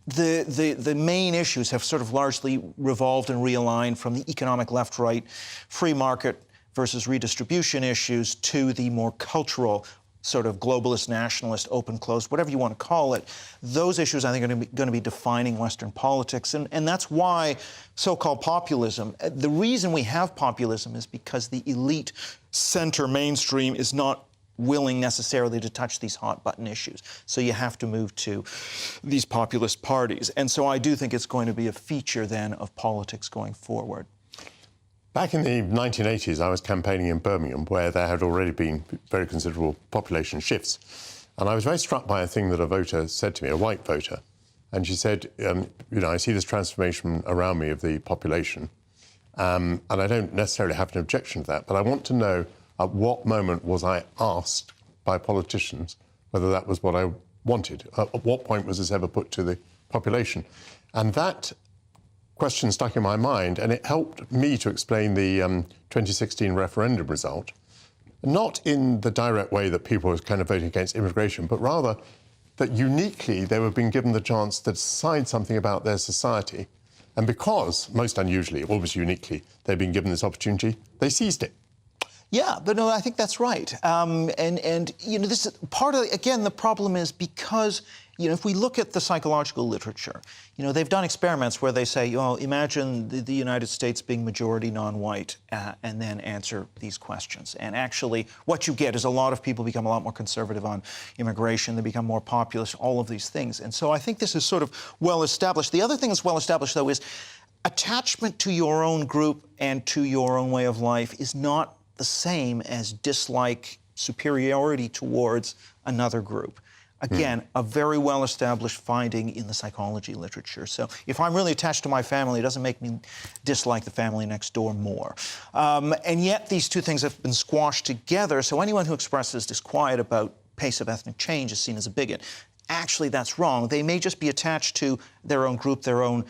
The main issues have sort of largely revolved and realigned from the economic left-right, free market versus redistribution issues to the more cultural sort of globalist, nationalist, open-closed, whatever you want to call it. Those issues, I think, are going to be defining Western politics. And that's why so-called populism, the reason we have populism is because the elite center mainstream is not willing necessarily to touch these hot-button issues. So you have to move to these populist parties. And so I do think it's going to be a feature, then, of politics going forward. Back in the 1980s, I was campaigning in Birmingham, where there had already been very considerable population shifts. And I was very struck by a thing that a voter said to me, a white voter. And she said, I see this transformation around me of the population, and I don't necessarily have an objection to that, but I want to know at what moment was I asked by politicians whether that was what I wanted? At what point was this ever put to the population? And that question stuck in my mind, and it helped me to explain the 2016 referendum result, not in the direct way that people were kind of voting against immigration, but rather that uniquely they were being given the chance to decide something about their society. And because, most unusually, almost uniquely, they've been given this opportunity, they seized it. Yeah, but no, I think that's right. And this is part of, again, the problem is because You know, if we look at the psychological literature, you know, they've done experiments where they say, well, imagine the United States being majority non-white and then answer these questions. And actually, what you get is a lot of people become a lot more conservative on immigration. They become more populist, all of these things. And so I think this is sort of well established. The other thing that's well established, though, is attachment to your own group and to your own way of life is not the same as dislike, superiority towards another group. Again, a very well-established finding in the psychology literature. So if I'm really attached to my family, it doesn't make me dislike the family next door more. And yet these two things have been squashed together, so anyone who expresses disquiet about pace of ethnic change is seen as a bigot. Actually, that's wrong. They may just be attached to their own group, their own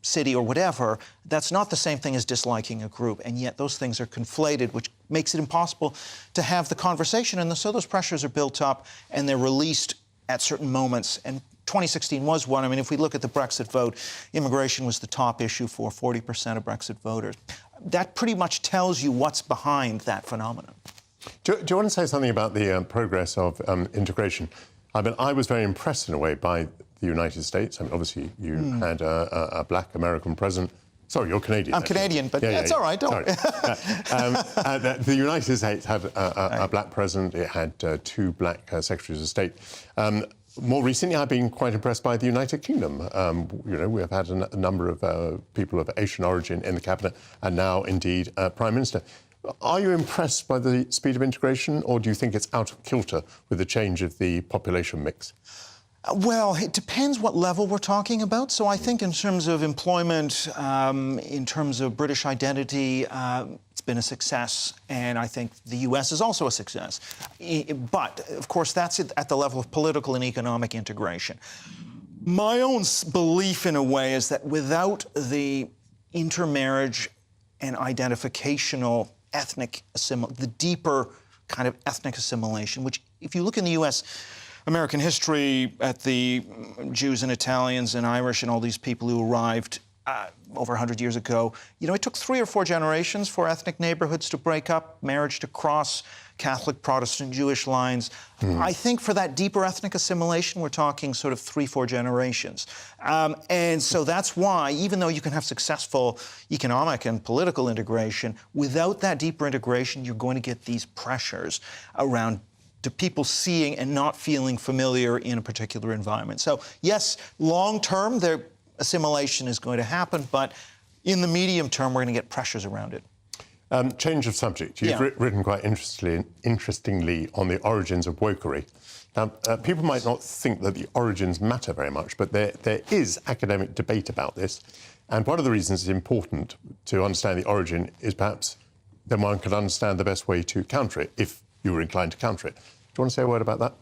city or whatever. That's not the same thing as disliking a group, and yet those things are conflated, which makes it impossible to have the conversation. And so those pressures are built up and they're released at certain moments. And 2016 was one. I mean, if we look at the Brexit vote, immigration was the top issue for 40% of Brexit voters. That pretty much tells you what's behind that phenomenon. Do you want to say something about the progress of integration? I mean, I was very impressed in a way by the United States. I mean, obviously, you had a black American president. Sorry, you're Canadian. I'm Canadian, but it's all right, don't worry. The United States had a black president. It had 2 black secretaries of state. More recently, I've been quite impressed by the United Kingdom. You know, we have had a number of people of Asian origin in the cabinet, and now, indeed, Prime Minister. Are you impressed by the speed of integration, or do you think it's out of kilter with the change of the population mix? Well, it depends what level we're talking about. So I think in terms of employment, in terms of British identity, it's been a success, and I think the US is also a success. But, of course, that's at the level of political and economic integration. My own belief, in a way, is that without the intermarriage and identificational ethnic the deeper kind of ethnic assimilation, which, if you look in the US, American history at the Jews and Italians and Irish and all these people who arrived over 100 years ago, you know, it took 3 or 4 generations for ethnic neighborhoods to break up, marriage to cross Catholic, Protestant, Jewish lines. I think for that deeper ethnic assimilation, we're talking sort of 3-4 generations. And so that's why, even though you can have successful economic and political integration, without that deeper integration, you're going to get these pressures around to people seeing and not feeling familiar in a particular environment. So, yes, long-term, the assimilation is going to happen, but in the medium term, we're going to get pressures around it. Change of subject. You've written quite interestingly on the origins of wokery. Now, people might not think that the origins matter very much, but there is academic debate about this. And one of the reasons it's important to understand the origin is perhaps then one can understand the best way to counter it, if you were inclined to counter it. Do you want to say a word about that?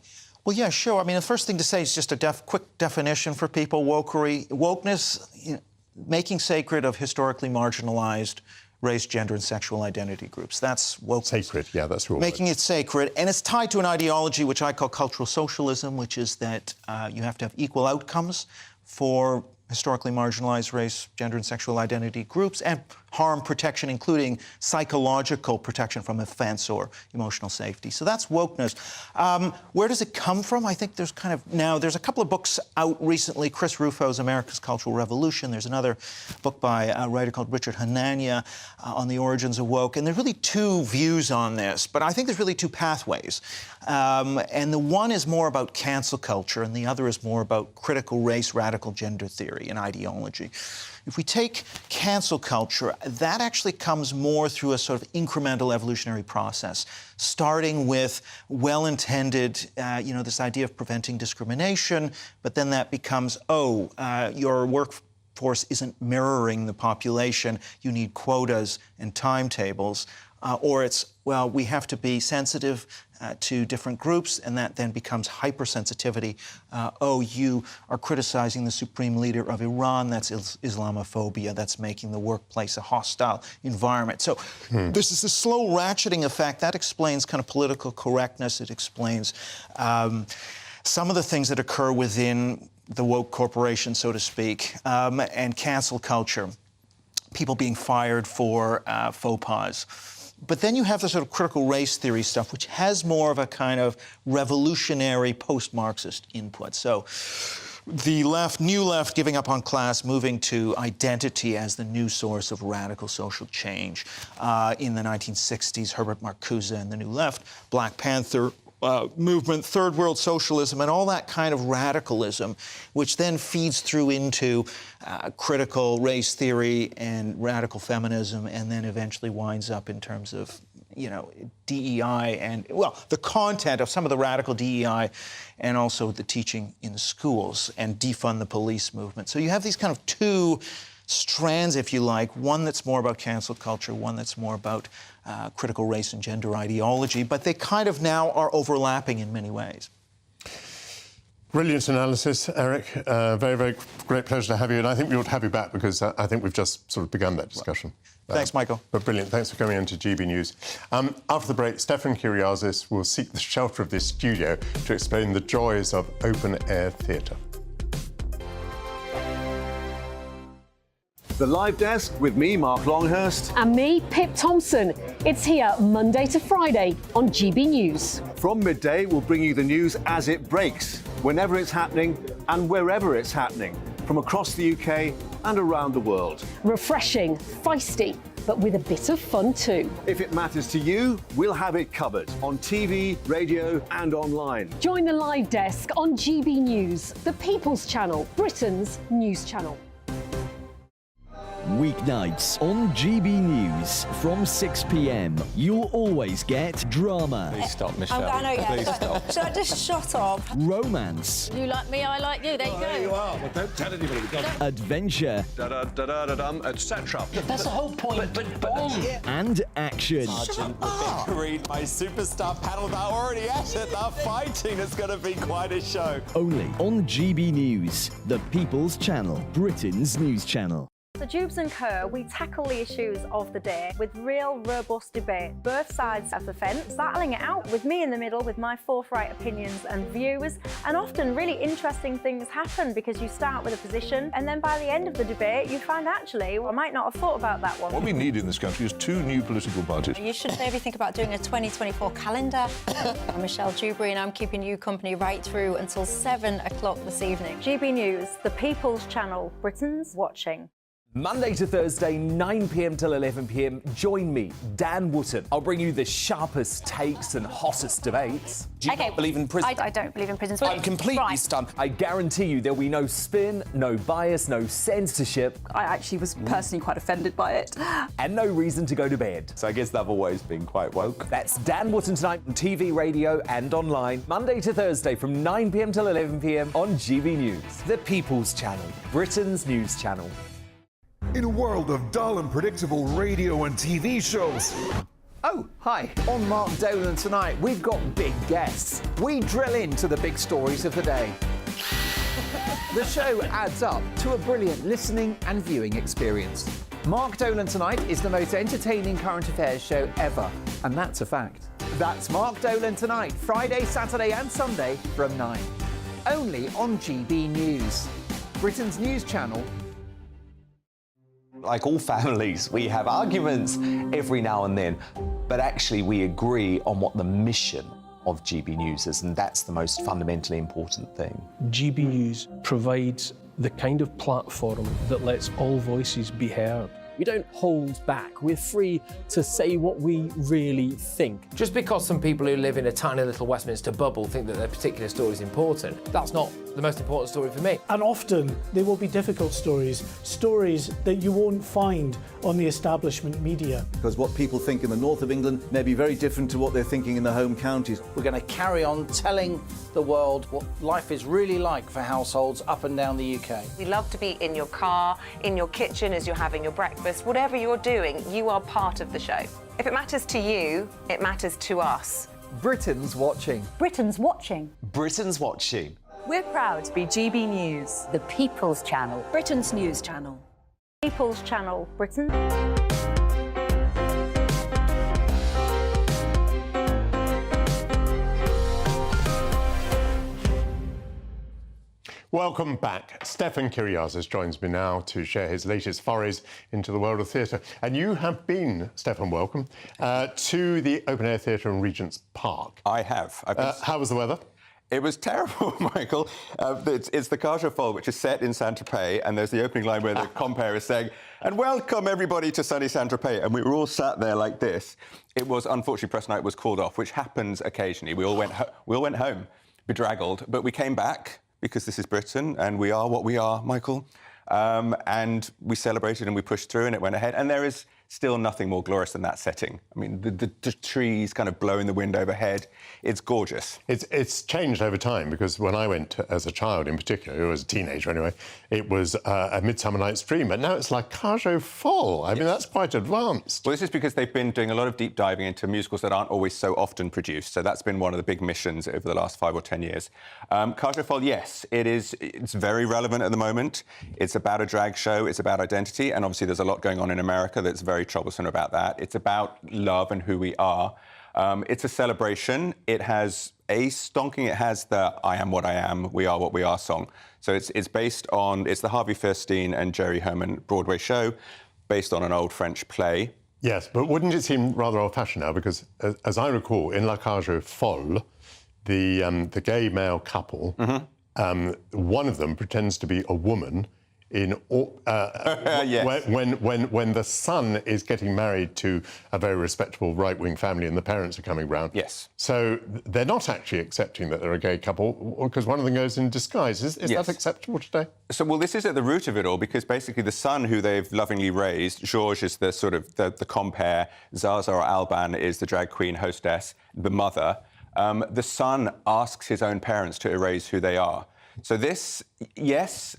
Well, yeah, sure. I mean, the first thing to say is just a quick definition for people. Wokeness, you know, making sacred of historically marginalized race, gender, and sexual identity groups. That's woke. Sacred, yeah, that's right. Making it sacred. And it's tied to an ideology which I call cultural socialism, which is that you have to have equal outcomes for historically marginalized race, gender, and sexual identity groups, and harm protection, including psychological protection from offense or emotional safety. So that's wokeness. Where does it come from? I think there's there's a couple of books out recently. Chris Rufo's America's Cultural Revolution. There's another book by a writer called Richard Hanania on the origins of woke. And there's really 2 views on this, but I think there's really 2 pathways. And the one is more about cancel culture, and the other is more about critical race, radical gender theory and ideology. If we take cancel culture, that actually comes more through a sort of incremental evolutionary process, starting with well-intended, you know, this idea of preventing discrimination, but then that becomes, your workforce isn't mirroring the population, you need quotas and timetables, or it's, well, we have to be sensitive to different groups, and that then becomes hypersensitivity. You are criticizing the supreme leader of Iran, that's Islamophobia, that's making the workplace a hostile environment. So this is a slow ratcheting effect. That explains kind of political correctness. It explains some of the things that occur within the woke corporation, so to speak, and cancel culture, people being fired for faux pas. But then you have the sort of critical race theory stuff, which has more of a kind of revolutionary post-Marxist input. So the left, new left, giving up on class, moving to identity as the new source of radical social change. In the 1960s, Herbert Marcuse and the New Left, Black Panther movement, third world socialism, and all that kind of radicalism, which then feeds through into critical race theory and radical feminism, and then eventually winds up in terms of, you know, DEI and, well, the content of some of the radical DEI and also the teaching in the schools and defund the police movement. So you have these kind of two strands, if you like, one that's more about cancel culture, one that's more about critical race and gender ideology, but they kind of now are overlapping in many ways. Brilliant analysis, Eric. Very, very great pleasure to have you. And I think we ought to have you back because I think we've just sort of begun that discussion. Thanks, Michael. But brilliant. Thanks for coming into GB News. After the break, Stefan Kyriazis will seek the shelter of this studio to explain the joys of open-air theatre. The Live Desk with me, Mark Longhurst. And me, Pip Thompson. It's here Monday to Friday on GB News. From midday, we'll bring you the news as it breaks, whenever it's happening and wherever it's happening, from across the UK and around the world. Refreshing, feisty, but with a bit of fun too. If it matters to you, we'll have it covered on TV, radio and online. Join the Live Desk on GB News, the People's Channel, Britain's news channel. Weeknights on GB News from 6 p.m. You'll always get drama. Please stop, Michelle. I know, yeah. Please stop. Should I just shut up? Romance. You like me, I like you. There you go. There you are. Well, don't tell anybody. Adventure. Etc. That's the whole point. But boom. And action. Sergeant, read my superstar panel. They're already at it. They're fighting. It's going to be quite a show. Only on GB News, the People's Channel, Britain's news channel. So Jubes and Kerr, we tackle the issues of the day with real robust debate, both sides of the fence, battling it out with me in the middle with my forthright opinions and views, and often really interesting things happen because you start with a position and then by the end of the debate you find actually, well, I might not have thought about that one. What we need in this country is two new political parties. You should maybe think about doing a 2024 calendar. I'm Michelle Dewberry and I'm keeping you company right through until 7 o'clock this evening. GB News, the People's Channel, Britain's watching. Monday to Thursday, 9 p.m. till 11 p.m. Join me, Dan Wootton. I'll bring you the sharpest takes and hottest debates. Do you not believe in prisons? I don't believe in prisons. I'm completely stunned. I guarantee you there'll be no spin, no bias, no censorship. I actually was personally quite offended by it. And no reason to go to bed. So I guess they've always been quite woke. That's Dan Wootton tonight on TV, radio and online. Monday to Thursday from 9 p.m. till 11 p.m. on GB News. The People's Channel, Britain's news channel. In a world of dull and predictable radio and TV shows. Oh, hi. On Mark Dolan tonight, we've got big guests. We drill into the big stories of the day. The show adds up to a brilliant listening and viewing experience. Mark Dolan Tonight is the most entertaining current affairs show ever, and that's a fact. That's Mark Dolan Tonight, Friday, Saturday and Sunday from 9. Only on GB News, Britain's news channel. Like all families, we have arguments every now and then, but actually we agree on what the mission of GB News is, and that's the most fundamentally important thing. GB News provides the kind of platform that lets all voices be heard. We don't hold back. We're free to say what we really think. Just because some people who live in a tiny little Westminster bubble think that their particular story is important, that's not the most important story for me. And often they will be difficult stories, stories that you won't find on the establishment media. Because what people think in the north of England may be very different to what they're thinking in the home counties. We're going to carry on telling the world what life is really like for households up and down the UK. We love to be in your car, in your kitchen as you're having your breakfast. Whatever you're doing, you are part of the show. If it matters to you, it matters to us. Britain's watching. Britain's watching. Britain's watching. We're proud to be GB News, the People's Channel, Britain's news channel. People's Channel, Britain. Welcome back. Stefan Kyriazis joins me now to share his latest forays into the world of theatre. And you have been, Stefan, welcome, to the Open Air Theatre in Regent's Park. I have. How was the weather? It was terrible, Michael. It's the Carjo Folle, which is set in Saint-Tropez, and there's the opening line where the compere is saying, "And welcome everybody to sunny Saint-Tropez," and we were all sat there like this. It was, unfortunately, press night was called off, which happens occasionally. We all went home, bedraggled, but we came back because this is Britain, and we are what we are, Michael. And we celebrated and we pushed through, and it went ahead. And there is still nothing more glorious than that setting. I mean, the trees kind of blowing the wind overhead. It's gorgeous. It's changed over time, because when I went as a child in particular, I was a teenager anyway, it was a Midsummer Night's Dream, but now it's like Carjo Folle. I mean, that's quite advanced. Well, this is because they've been doing a lot of deep diving into musicals that aren't always so often produced. So that's been one of the big missions over the last 5 or 10 years. Carjo Folle, yes, it's very relevant at the moment. It's about a drag show, it's about identity, and obviously there's a lot going on in America that's very troublesome about that. It's about love and who we are. It's a celebration. It has it has the "I am what I am, we are what we are" song. So it's based on, it's the Harvey Fierstein and Jerry Herman Broadway show, based on an old French play. Yes, but wouldn't it seem rather old-fashioned now? Because as I recall, in La Carjo Folle, the gay male couple, one of them pretends to be a woman in yes. when the son is getting married to a very respectable right-wing family and the parents are coming round. Yes. So they're not actually accepting that they're a gay couple, because one of them goes in disguise. Is Yes. that acceptable today? So, well, this is at the root of it all, because basically the son who they've lovingly raised, Georges is the sort of the compere, Zaza or Alban is the drag queen hostess, the mother. The son asks his own parents to erase who they are. So this, yes,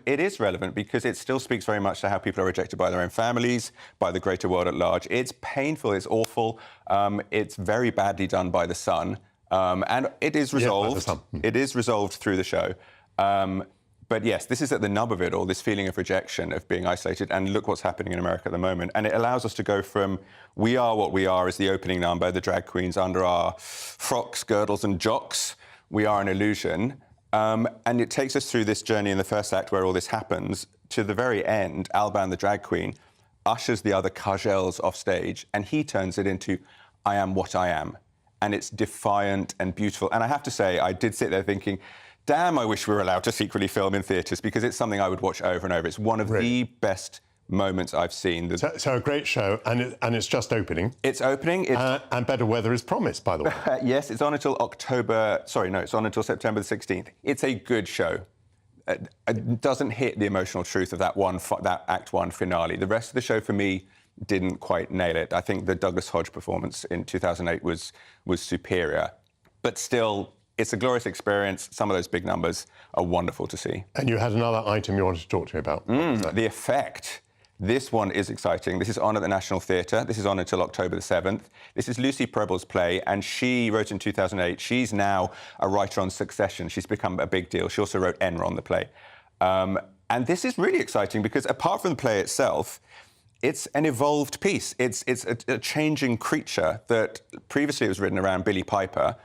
it is relevant, because it still speaks very much to how people are rejected by their own families, by the greater world at large. It's painful, it's awful, it's very badly done by the son, and it is resolved. It is resolved through the show. But yes, this is at the nub of it all, this feeling of rejection, of being isolated, and look what's happening in America at the moment. And it allows us to go from "We are what we are" as the opening number, the drag queens under our frocks, girdles and jocks, we are an illusion. And it takes us through this journey in the first act where all this happens. To the very end, Alban, the drag queen, ushers the other Cargels off stage, and he turns it into "I am what I am." And it's defiant and beautiful. And I have to say, I did sit there thinking, damn, I wish we were allowed to secretly film in theatres, because it's something I would watch over and over. It's one of the best moments I've seen. So a great show, and it's just opening. It's opening. And better weather is promised, by the way. Yes, it's on until it's on until September the 16th. It's a good show. It doesn't hit the emotional truth of that Act 1 finale. The rest of the show, for me, didn't quite nail it. I think the Douglas Hodge performance in 2008 was superior. But still, it's a glorious experience. Some of those big numbers are wonderful to see. And you had another item you wanted to talk to me about. The Effect. This one is exciting. This is on at the National Theatre. This is on until October the 7th. This is Lucy Preble's play, and she wrote in 2008. She's now a writer on Succession. She's become a big deal. She also wrote Enron, the play. And this is really exciting, because apart from the play itself, it's an evolved piece. It's a changing creature that previously was written around Billie Piper.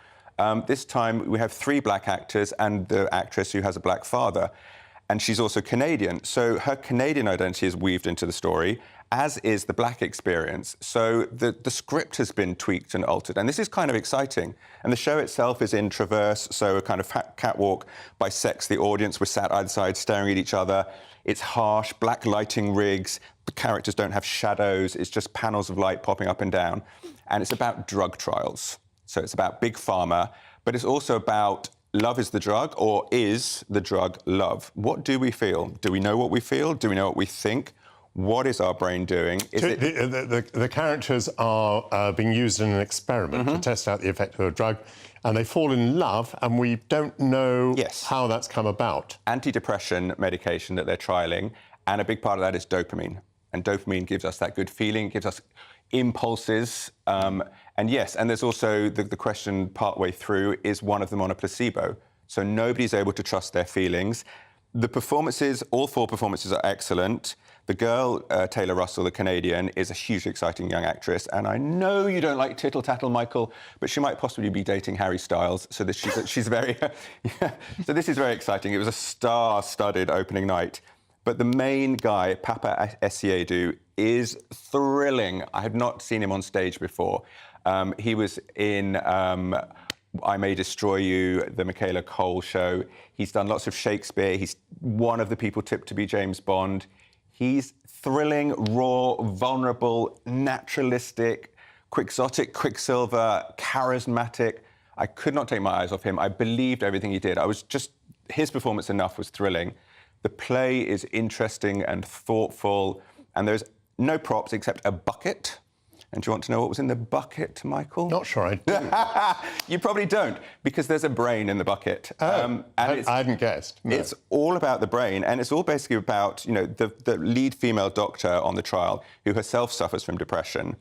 This time we have 3 black actors and the actress who has a black father. And she's also Canadian. So her Canadian identity is weaved into the story, as is the black experience. So the script has been tweaked and altered. And this is kind of exciting. And the show itself is in traverse, so a kind of catwalk bisects the audience. We're sat either side staring at each other. It's harsh, black lighting rigs. The characters don't have shadows. It's just panels of light popping up and down. And it's about drug trials. So it's about Big Pharma, but it's also about love is the drug, or is the drug love? What do we feel? Do we know what we feel? Do we know what we think? What is our brain doing? The characters are being used in an experiment to test out the effect of a drug, and they fall in love, and we don't know how that's come about. Antidepressant medication that they're trialling, and a big part of that is dopamine. And dopamine gives us that good feeling, gives us impulses. And yes, and there's also the question partway through, is one of them on a placebo? So nobody's able to trust their feelings. The performances, all 4 performances are excellent. The girl, Taylor Russell, the Canadian, is a hugely exciting young actress, and I know you don't like tittle tattle, Michael, but she might possibly be dating Harry Styles, so she's very... yeah. So this is very exciting. It was a star-studded opening night, but the main guy, Papa Essiedu, is thrilling. I had not seen him on stage before. He was in I May Destroy You, the Michaela Cole show. He's done lots of Shakespeare. He's one of the people tipped to be James Bond. He's thrilling, raw, vulnerable, naturalistic, quixotic, Quicksilver, charismatic. I could not take my eyes off him. I believed everything he did. His performance enough was thrilling. The play is interesting and thoughtful, and there's no props except a bucket. And do you want to know what was in the bucket, Michael? Not sure I do. You probably don't, because there's a brain in the bucket. I hadn't guessed. No. It's all about the brain, and it's all basically about, the lead female doctor on the trial, who herself suffers from depression,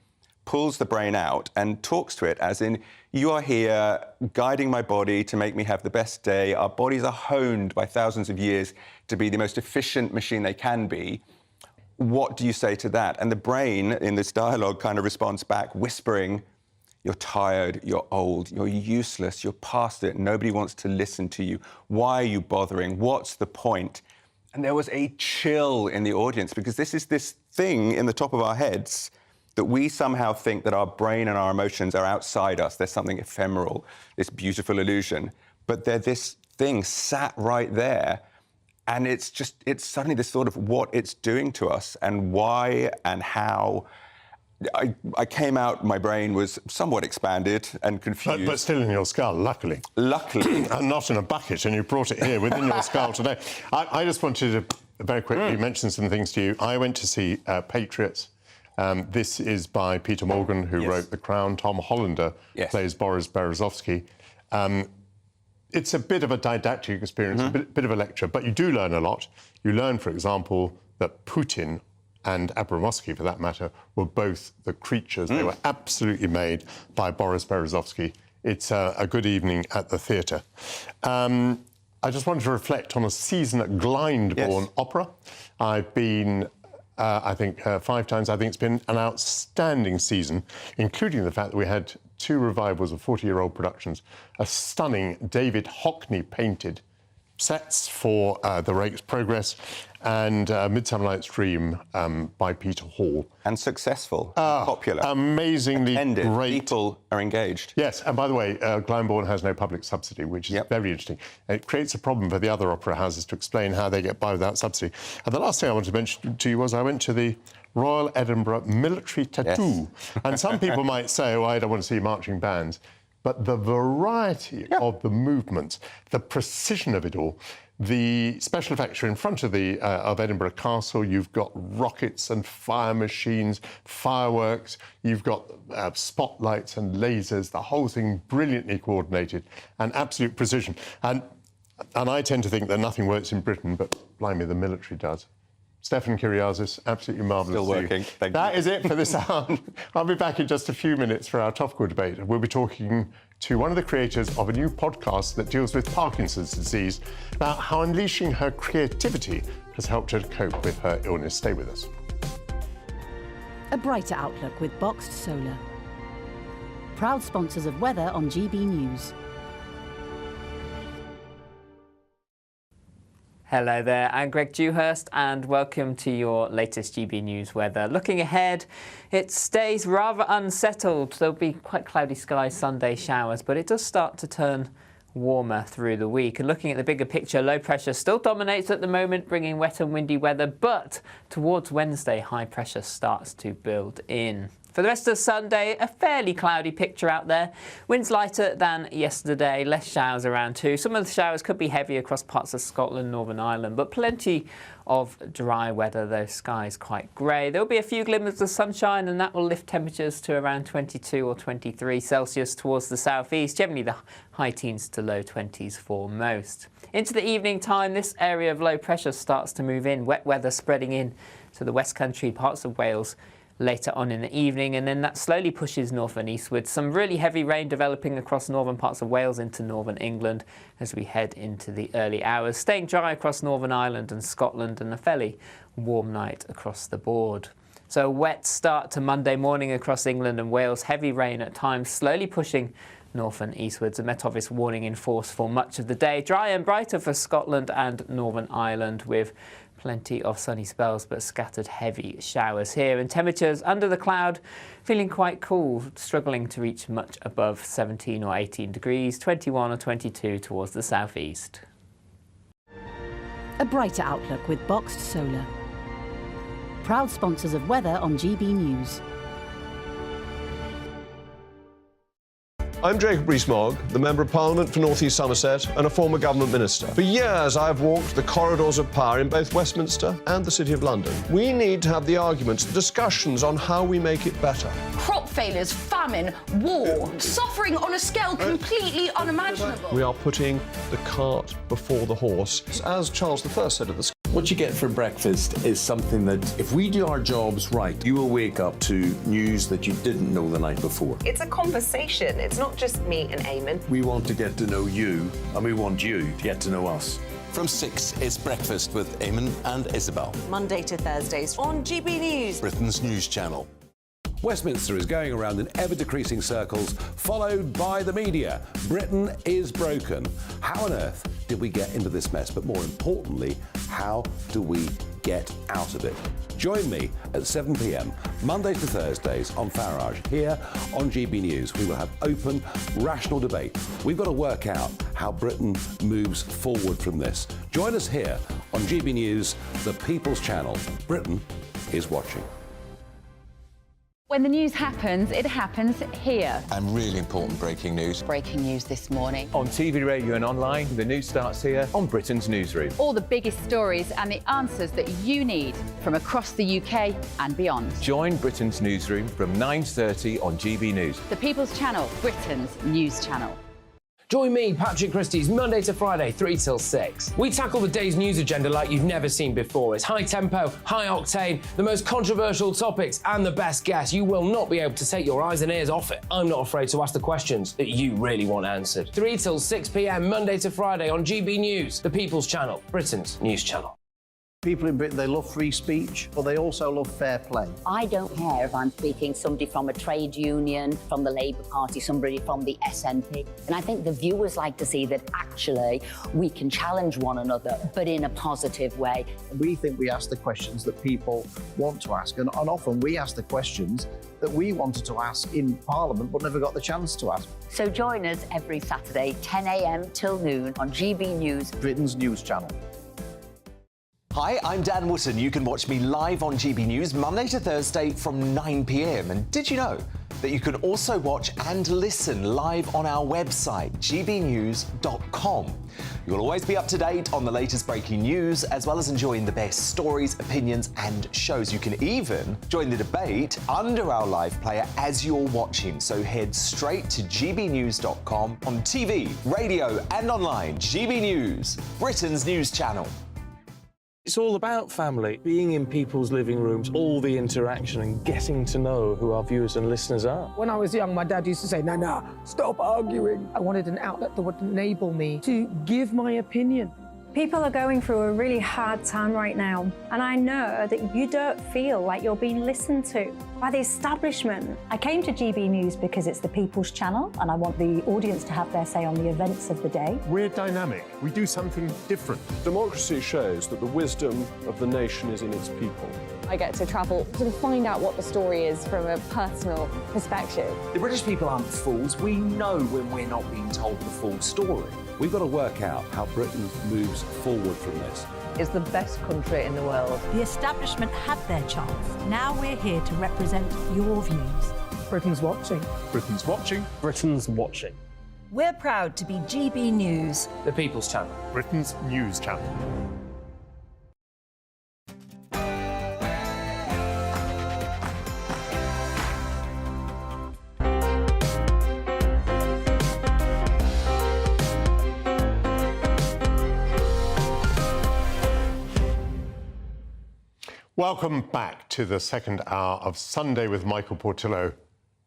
pulls the brain out and talks to it as in, you are here guiding my body to make me have the best day. Our bodies are honed by thousands of years to be the most efficient machine they can be. What do you say to that? And the brain, in this dialogue, kind of responds back, whispering, you're tired, you're old, you're useless, you're past it, nobody wants to listen to you. Why are you bothering? What's the point? And there was a chill in the audience, because this is this thing in the top of our heads that we somehow think that our brain and our emotions are outside us. There's something ephemeral, this beautiful illusion. But they're this thing sat right there. And it's suddenly this thought of what it's doing to us and why and how. I came out, my brain was somewhat expanded and confused. But still in your skull, luckily. Luckily. And not in a bucket, and you brought it here within your skull today. I just wanted to very quickly mention some things to you. I went to see Patriots. This is by Peter Morgan, who wrote The Crown. Tom Hollander plays Boris Berezovsky. It's a bit of a didactic experience, a bit of a lecture, but you do learn a lot. You learn, for example, that Putin and Abramowski, for that matter, were both the creatures. They were absolutely made by Boris Berezovsky. It's a good evening at the theatre. I just wanted to reflect on a season at Glyndebourne Opera. I've been, I think, 5 times. I think it's been an outstanding season, including the fact that we had 2 revivals of 40-year-old productions, a stunning David Hockney-painted sets for The Rake's Progress, and Midsummer Night's Dream by Peter Hall. And successful, popular. Amazingly great. People are engaged. Yes, and by the way, Glyndebourne has no public subsidy, which is very interesting. And it creates a problem for the other opera houses to explain how they get by without subsidy. And the last thing I wanted to mention to you was I went to the Royal Edinburgh Military Tattoo. And some people might say, oh, I don't want to see marching bands. But the variety of the movements, the precision of it all, the special effects are in front of the of Edinburgh Castle. You've got rockets and fire machines, fireworks. You've got spotlights and lasers. The whole thing brilliantly coordinated and absolute precision. And I tend to think that nothing works in Britain, but blimey, the military does. Stefan Kyriazis, absolutely marvellous. Still working. Thank you. That is it for this hour. I'll be back in just a few minutes for our topical debate. We'll be talking to one of the creators of a new podcast that deals with Parkinson's disease about how unleashing her creativity has helped her cope with her illness. Stay with us. A brighter outlook with Boxed Solar. Proud sponsors of weather on GB News. Hello there, I'm Greg Dewhurst and welcome to your latest GB News weather. Looking ahead, it stays rather unsettled. There'll be quite cloudy skies, Sunday showers, but it does start to turn warmer through the week. And looking at the bigger picture, low pressure still dominates at the moment, bringing wet and windy weather, but towards Wednesday, high pressure starts to build in. For the rest of Sunday, a fairly cloudy picture out there. Winds lighter than yesterday, less showers around too. Some of the showers could be heavy across parts of Scotland, Northern Ireland, but plenty of dry weather, though skies quite grey. There'll be a few glimmers of sunshine and that will lift temperatures to around 22 or 23 Celsius towards the southeast, generally the high teens to low 20s for most. Into the evening time, this area of low pressure starts to move in, wet weather spreading in to the West Country, parts of Wales, later on in the evening, and then that slowly pushes north and eastward. Some really heavy rain developing across northern parts of Wales into northern England as we head into the early hours, staying dry across Northern Ireland and Scotland, and a fairly warm night across the board. So a wet start to Monday morning across England and Wales, heavy rain at times slowly pushing north and eastwards. A Met Office warning in force for much of the day. Dry and brighter for Scotland and Northern Ireland, with plenty of sunny spells but scattered heavy showers here. And temperatures under the cloud feeling quite cool, struggling to reach much above 17 or 18 degrees, 21 or 22 towards the southeast. A brighter outlook with Boxed Solar. Proud sponsors of weather on GB News. I'm Jacob Rees-Mogg, the Member of Parliament for North East Somerset and a former government minister. For years I have walked the corridors of power in both Westminster and the City of London. We need to have the arguments, the discussions on how we make it better. Crop failures, famine, war, suffering on a scale completely unimaginable. We are putting the cart before the horse. As Charles I said at the What you get for breakfast is something that, if we do our jobs right, you will wake up to news that you didn't know the night before. It's a conversation. It's not just me and Eamon. We want to get to know you, and we want you to get to know us. From 6, it's Breakfast with Eamon and Isabel. Monday to Thursdays on GB News, Britain's news channel. Westminster is going around in ever-decreasing circles, followed by the media. Britain is broken. How on earth did we get into this mess? But more importantly, how do we get out of it? Join me at 7 p.m, Mondays to Thursdays on Farage, here on GB News. We will have open, rational debate. We've got to work out how Britain moves forward from this. Join us here on GB News, the People's Channel. Britain is watching. When the news happens, it happens here. And really important breaking news. Breaking news this morning. On TV, radio and online, the news starts here on Britain's Newsroom. All the biggest stories and the answers that you need from across the UK and beyond. Join Britain's Newsroom from 9:30 on GB News. The People's Channel, Britain's news channel. Join me, Patrick Christie's, Monday to Friday, 3 till 6. We tackle the day's news agenda like you've never seen before. It's high tempo, high octane, the most controversial topics and the best guests. You will not be able to take your eyes and ears off it. I'm not afraid to ask the questions that you really want answered. 3 till 6 p.m, Monday to Friday on GB News, the People's Channel, Britain's news channel. People in Britain, they love free speech, but they also love fair play. I don't care if I'm speaking somebody from a trade union, from the Labour Party, somebody from the SNP. And I think the viewers like to see that actually we can challenge one another, but in a positive way. We think we ask the questions that people want to ask, and often we ask the questions that we wanted to ask in Parliament but never got the chance to ask. So join us every Saturday, 10 a.m. till noon on GB News, Britain's news channel. Hi, I'm Dan Wootton. You can watch me live on GB News Monday to Thursday from 9 p.m. And did you know that you can also watch and listen live on our website, gbnews.com? You'll always be up to date on the latest breaking news, as well as enjoying the best stories, opinions and shows. You can even join the debate under our live player as you're watching. So head straight to gbnews.com on TV, radio and online. GB News, Britain's news channel. It's all about family, being in people's living rooms, all the interaction and getting to know who our viewers and listeners are. When I was young, my dad used to say, "Nana, stop arguing." I wanted an outlet that would enable me to give my opinion. People are going through a really hard time right now, and I know that you don't feel like you're being listened to by the establishment. I came to GB News because it's the People's Channel, and I want the audience to have their say on the events of the day. We're dynamic. We do something different. Democracy shows that the wisdom of the nation is in its people. I get to travel to find out what the story is from a personal perspective. The British people aren't fools. We know when we're not being told the full story. We've got to work out how Britain moves forward from this. It's the best country in the world. The establishment had their chance. Now we're here to represent your views. Britain's watching. Britain's watching. Britain's watching. We're proud to be GB News, The People's Channel, Britain's news channel. Welcome back to the second hour of Sunday with Michael Portillo.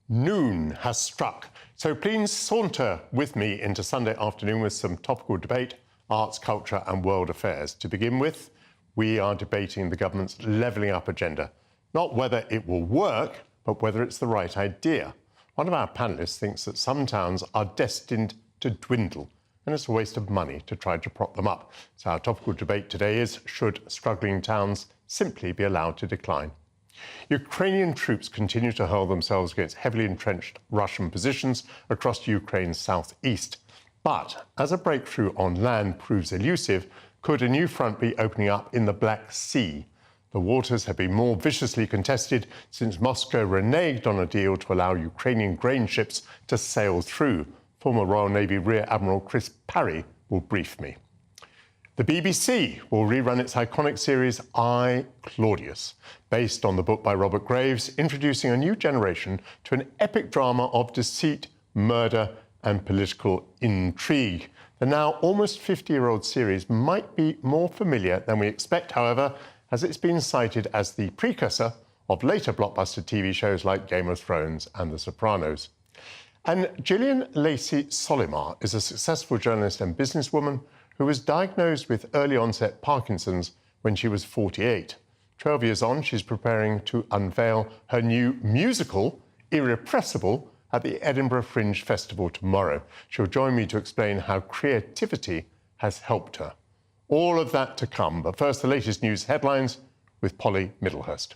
Noon has struck, so please saunter with me into Sunday afternoon with some topical debate, arts, culture and world affairs. To begin with, we are debating the government's levelling up agenda. Not whether it will work, but whether it's the right idea. One of our panellists thinks that some towns are destined to dwindle, and it's a waste of money to try to prop them up. So our topical debate today is, should struggling towns simply be allowed to decline? Ukrainian troops continue to hurl themselves against heavily entrenched Russian positions across Ukraine's southeast. But as a breakthrough on land proves elusive, could a new front be opening up in the Black Sea? The waters have been more viciously contested since Moscow reneged on a deal to allow Ukrainian grain ships to sail through. Former Royal Navy Rear Admiral Chris Parry will brief me. The BBC will rerun its iconic series I, Claudius, based on the book by Robert Graves, introducing a new generation to an epic drama of deceit, murder and political intrigue. The now almost 50-year-old series might be more familiar than we expect, however, as it's been cited as the precursor of later blockbuster TV shows like Game of Thrones and The Sopranos. And Gillian Lacey Solimar is a successful journalist and businesswoman who was diagnosed with early-onset Parkinson's when she was 48. 12 years on, she's preparing to unveil her new musical, Irrepressible, at the Edinburgh Fringe Festival tomorrow. She'll join me to explain how creativity has helped her. All of that to come, but first the latest news headlines with Polly Middlehurst.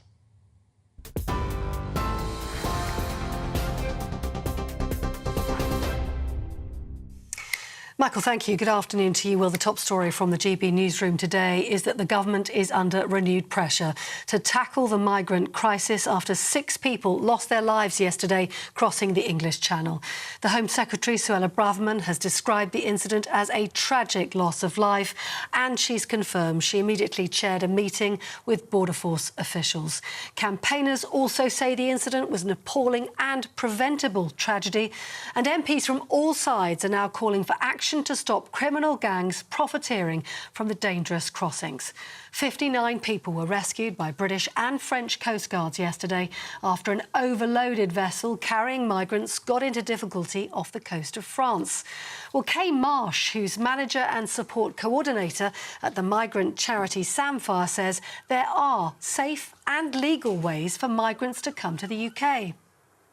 Michael, thank you. Good afternoon to you. Well, the top story from the GB newsroom today is that the government is under renewed pressure to tackle the migrant crisis after 6 people lost their lives yesterday crossing the English Channel. The Home Secretary, Suella Braverman, has described the incident as a tragic loss of life, and she's confirmed she immediately chaired a meeting with Border Force officials. Campaigners also say the incident was an appalling and preventable tragedy, and MPs from all sides are now calling for action to stop criminal gangs profiteering from the dangerous crossings. 59 people were rescued by British and French Coast Guards yesterday after an overloaded vessel carrying migrants got into difficulty off the coast of France. Well, Kay Marsh, who's manager and support coordinator at the migrant charity Samphire, says there are safe and legal ways for migrants to come to the UK.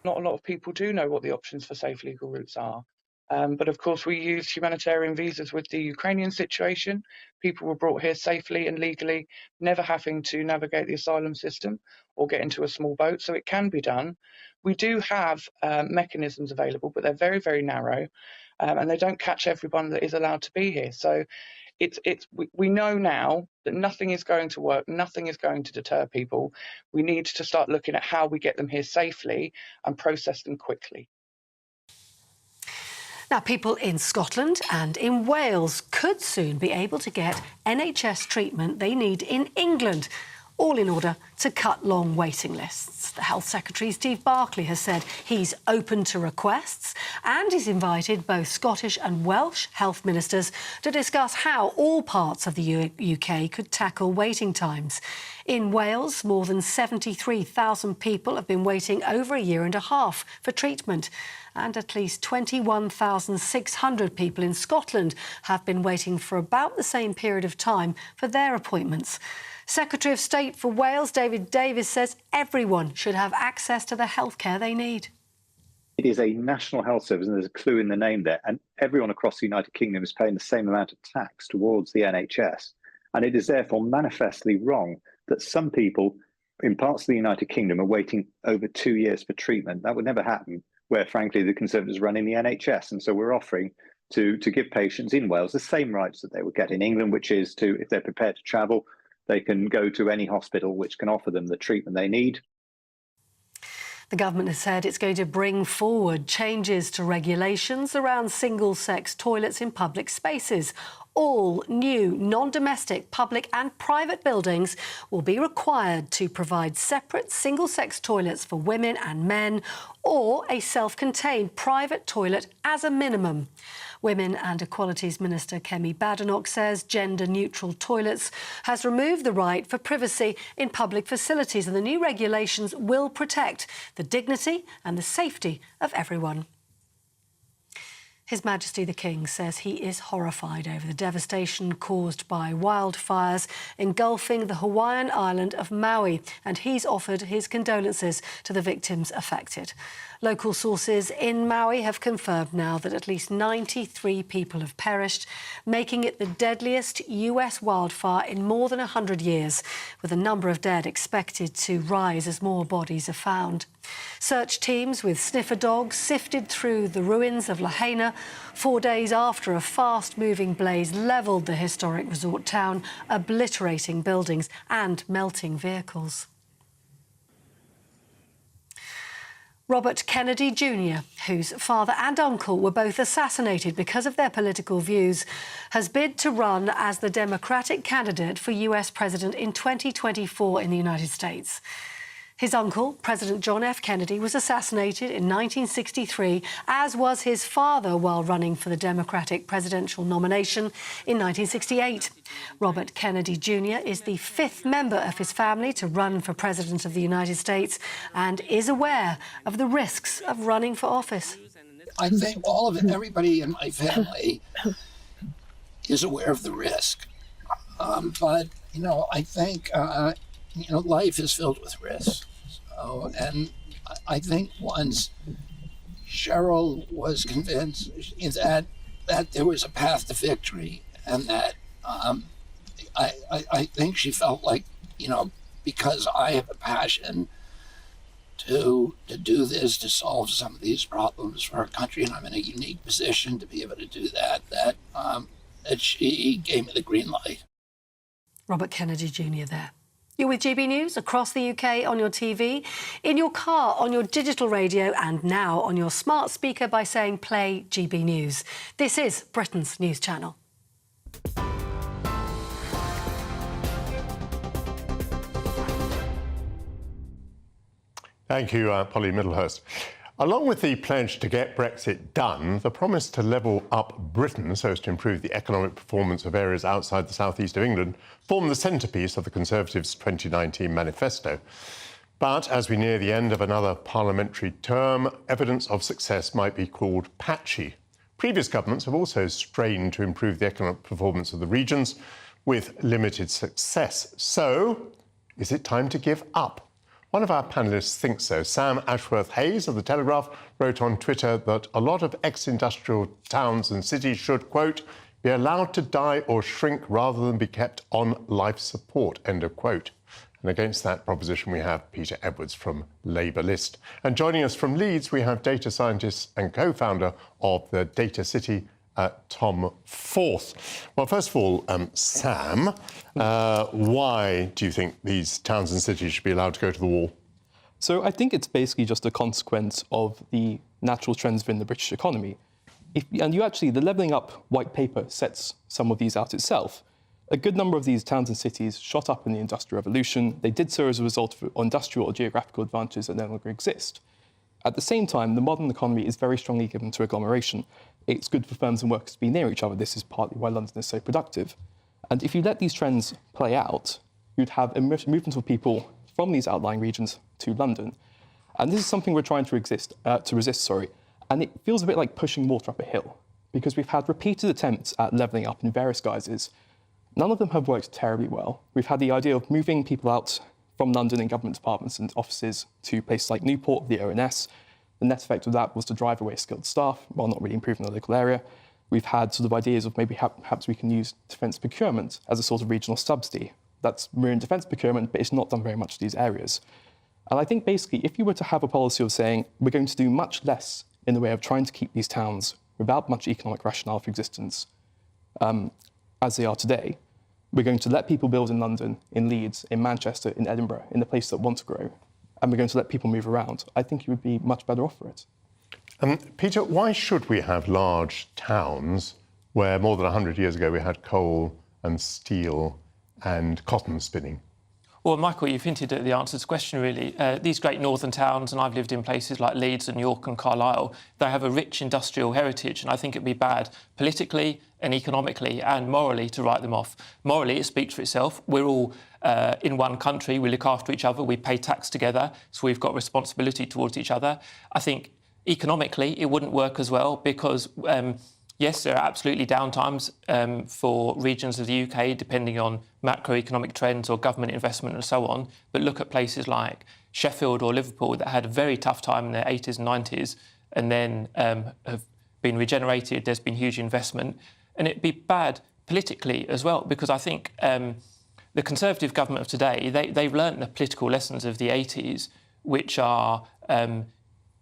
Not a lot of people do know what the options for safe legal routes are. But of course, we use humanitarian visas with the Ukrainian situation. People were brought here safely and legally, never having to navigate the asylum system or get into a small boat. So it can be done. We do have mechanisms available, but they're very, very narrow, and they don't catch everyone that is allowed to be here. So we know now that nothing is going to work, nothing is going to deter people. We need to start looking at how we get them here safely and process them quickly. Now, people in Scotland and in Wales could soon be able to get NHS treatment they need in England, all in order to cut long waiting lists. The Health Secretary, Steve Barclay, has said he's open to requests, and he's invited both Scottish and Welsh health ministers to discuss how all parts of the UK could tackle waiting times. In Wales, more than 73,000 people have been waiting over a year and a half for treatment, and at least 21,600 people in Scotland have been waiting for about the same period of time for their appointments. Secretary of State for Wales, David Davis, says everyone should have access to the healthcare they need. It is a national health service, and there's a clue in the name there, and everyone across the United Kingdom is paying the same amount of tax towards the NHS. And it is therefore manifestly wrong that some people in parts of the United Kingdom are waiting over 2 years for treatment. That would never happen where, frankly, the Conservatives run in the NHS. And so we're offering to give patients in Wales the same rights that they would get in England, which is to, if they're prepared to travel, they can go to any hospital which can offer them the treatment they need. The government has said it's going to bring forward changes to regulations around single-sex toilets in public spaces. All new non-domestic public and private buildings will be required to provide separate single-sex toilets for women and men, or a self-contained private toilet as a minimum. Women and Equalities Minister Kemi Badenoch says gender-neutral toilets has removed the right for privacy in public facilities, and the new regulations will protect the dignity and the safety of everyone. His Majesty the King says he is horrified over the devastation caused by wildfires engulfing the Hawaiian island of Maui, and he's offered his condolences to the victims affected. Local sources in Maui have confirmed now that at least 93 people have perished, making it the deadliest US wildfire in more than 100 years, with the number of dead expected to rise as more bodies are found. Search teams with sniffer dogs sifted through the ruins of Lahaina 4 days after a fast-moving blaze levelled the historic resort town, obliterating buildings and melting vehicles. Robert Kennedy Jr., whose father and uncle were both assassinated because of their political views, has bid to run as the Democratic candidate for US President in 2024 in the United States. His uncle, President John F. Kennedy, was assassinated in 1963, as was his father while running for the Democratic presidential nomination in 1968. Robert Kennedy Jr. is the 5th member of his family to run for President of the United States and is aware of the risks of running for office. I think everybody in my family is aware of the risk. But, I think, life is filled with risks. And I think once Cheryl was convinced that there was a path to victory, and that I think she felt like, because I have a passion to do this, to solve some of these problems for our country, and I'm in a unique position to be able to do that, that she gave me the green light. Robert Kennedy Jr. there. You're with GB News across the UK on your TV, in your car, on your digital radio, and now on your smart speaker by saying play GB News. This is Britain's news channel. Thank you, Polly Middlehurst. Along with the pledge to get Brexit done, the promise to level up Britain so as to improve the economic performance of areas outside the southeast of England form the centrepiece of the Conservatives' 2019 manifesto. But as we near the end of another parliamentary term, evidence of success might be called patchy. Previous governments have also strained to improve the economic performance of the regions with limited success. So, is it time to give up? One of our panellists thinks so. Sam Ashworth-Hayes of The Telegraph wrote on Twitter that a lot of ex-industrial towns and cities should, quote, be allowed to die or shrink rather than be kept on life support, end of quote. And against that proposition, we have Peter Edwards from Labour List. And joining us from Leeds, we have data scientist and co-founder of the Data City, Tom Forth. Well, first of all, Sam, why do you think these towns and cities should be allowed to go to the wall? So I think it's basically just a consequence of the natural trends within the British economy. The Levelling Up white paper sets some of these out itself. A good number of these towns and cities shot up in the Industrial Revolution. They did so as a result of industrial or geographical advantages that no longer exist. At the same time, the modern economy is very strongly given to agglomeration. It's good for firms and workers to be near each other. This is partly why London is so productive. And if you let these trends play out, you'd have a movement of people from these outlying regions to London. And this is something we're trying to resist. And it feels a bit like pushing water up a hill, because we've had repeated attempts at levelling up in various guises. None of them have worked terribly well. We've had the idea of moving people out from London in government departments and offices to places like Newport, the ONS. The net effect of that was to drive away skilled staff while not really improving the local area. We've had sort of ideas of maybe perhaps we can use defence procurement as a sort of regional subsidy. That's marine defence procurement, but it's not done very much to these areas. And I think basically if you were to have a policy of saying we're going to do much less in the way of trying to keep these towns without much economic rationale for existence as they are today, we're going to let people build in London, in Leeds, in Manchester, in Edinburgh, in the places that want to grow, and we're going to let people move around, I think you would be much better off for it. Peter, why should we have large towns where more than 100 years ago we had coal and steel and cotton spinning? Well, Michael, you've hinted at the answer to this question, really. These great northern towns, and I've lived in places like Leeds and York and Carlisle, they have a rich industrial heritage, and I think it'd be bad politically and economically and morally to write them off. Morally, it speaks for itself. We're all in one country, we look after each other, we pay tax together, so we've got responsibility towards each other. I think economically, it wouldn't work as well because yes, there are absolutely downtimes for regions of the UK, depending on macroeconomic trends or government investment and so on. But look at places like Sheffield or Liverpool that had a very tough time in the 80s and 90s and then have been regenerated. There's been huge investment. And it'd be bad politically as well, because I think the Conservative government of today, they've learnt the political lessons of the 80s, which are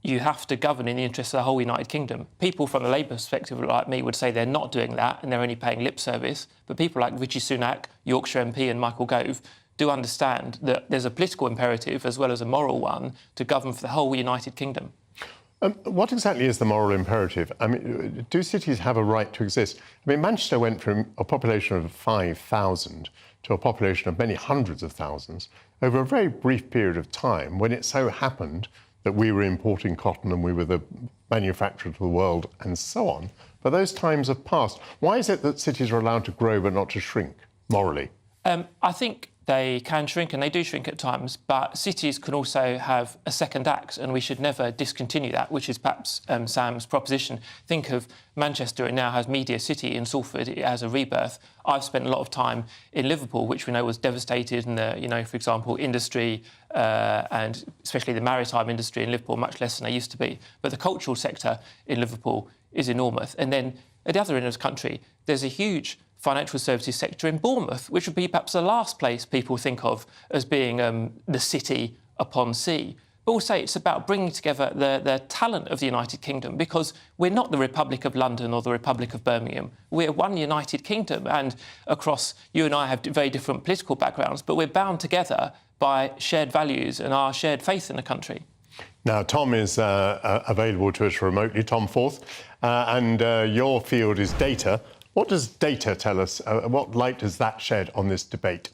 you have to govern in the interests of the whole United Kingdom. People from the Labour perspective, like me, would say they're not doing that and they're only paying lip service. But people like Rishi Sunak, Yorkshire MP and Michael Gove do understand that there's a political imperative as well as a moral one to govern for the whole United Kingdom. What exactly is the moral imperative? I mean, do cities have a right to exist? I mean, Manchester went from a population of 5,000 to a population of many hundreds of thousands over a very brief period of time when it so happened that we were importing cotton and we were the manufacturer to the world and so on. But those times have passed. Why is it that cities are allowed to grow but not to shrink, morally? I think they can shrink and they do shrink at times, but cities can also have a second act and we should never discontinue that, which is perhaps Sam's proposition. Think of Manchester, it now has Media City in Salford, it has a rebirth. I've spent a lot of time in Liverpool, which we know was devastated in the, for example, industry and especially the maritime industry in Liverpool, much less than they used to be. But the cultural sector in Liverpool is enormous. And then at the other end of the country, there's a huge financial services sector in Bournemouth, which would be perhaps the last place people think of as being the city upon sea. But also it's about bringing together the talent of the United Kingdom, because we're not the Republic of London or the Republic of Birmingham. We're one United Kingdom, and across, you and I have very different political backgrounds, but we're bound together by shared values and our shared faith in the country. Now, Tom is available to us remotely, Tom Forth, and your field is data. What does data tell us? What light does that shed on this debate?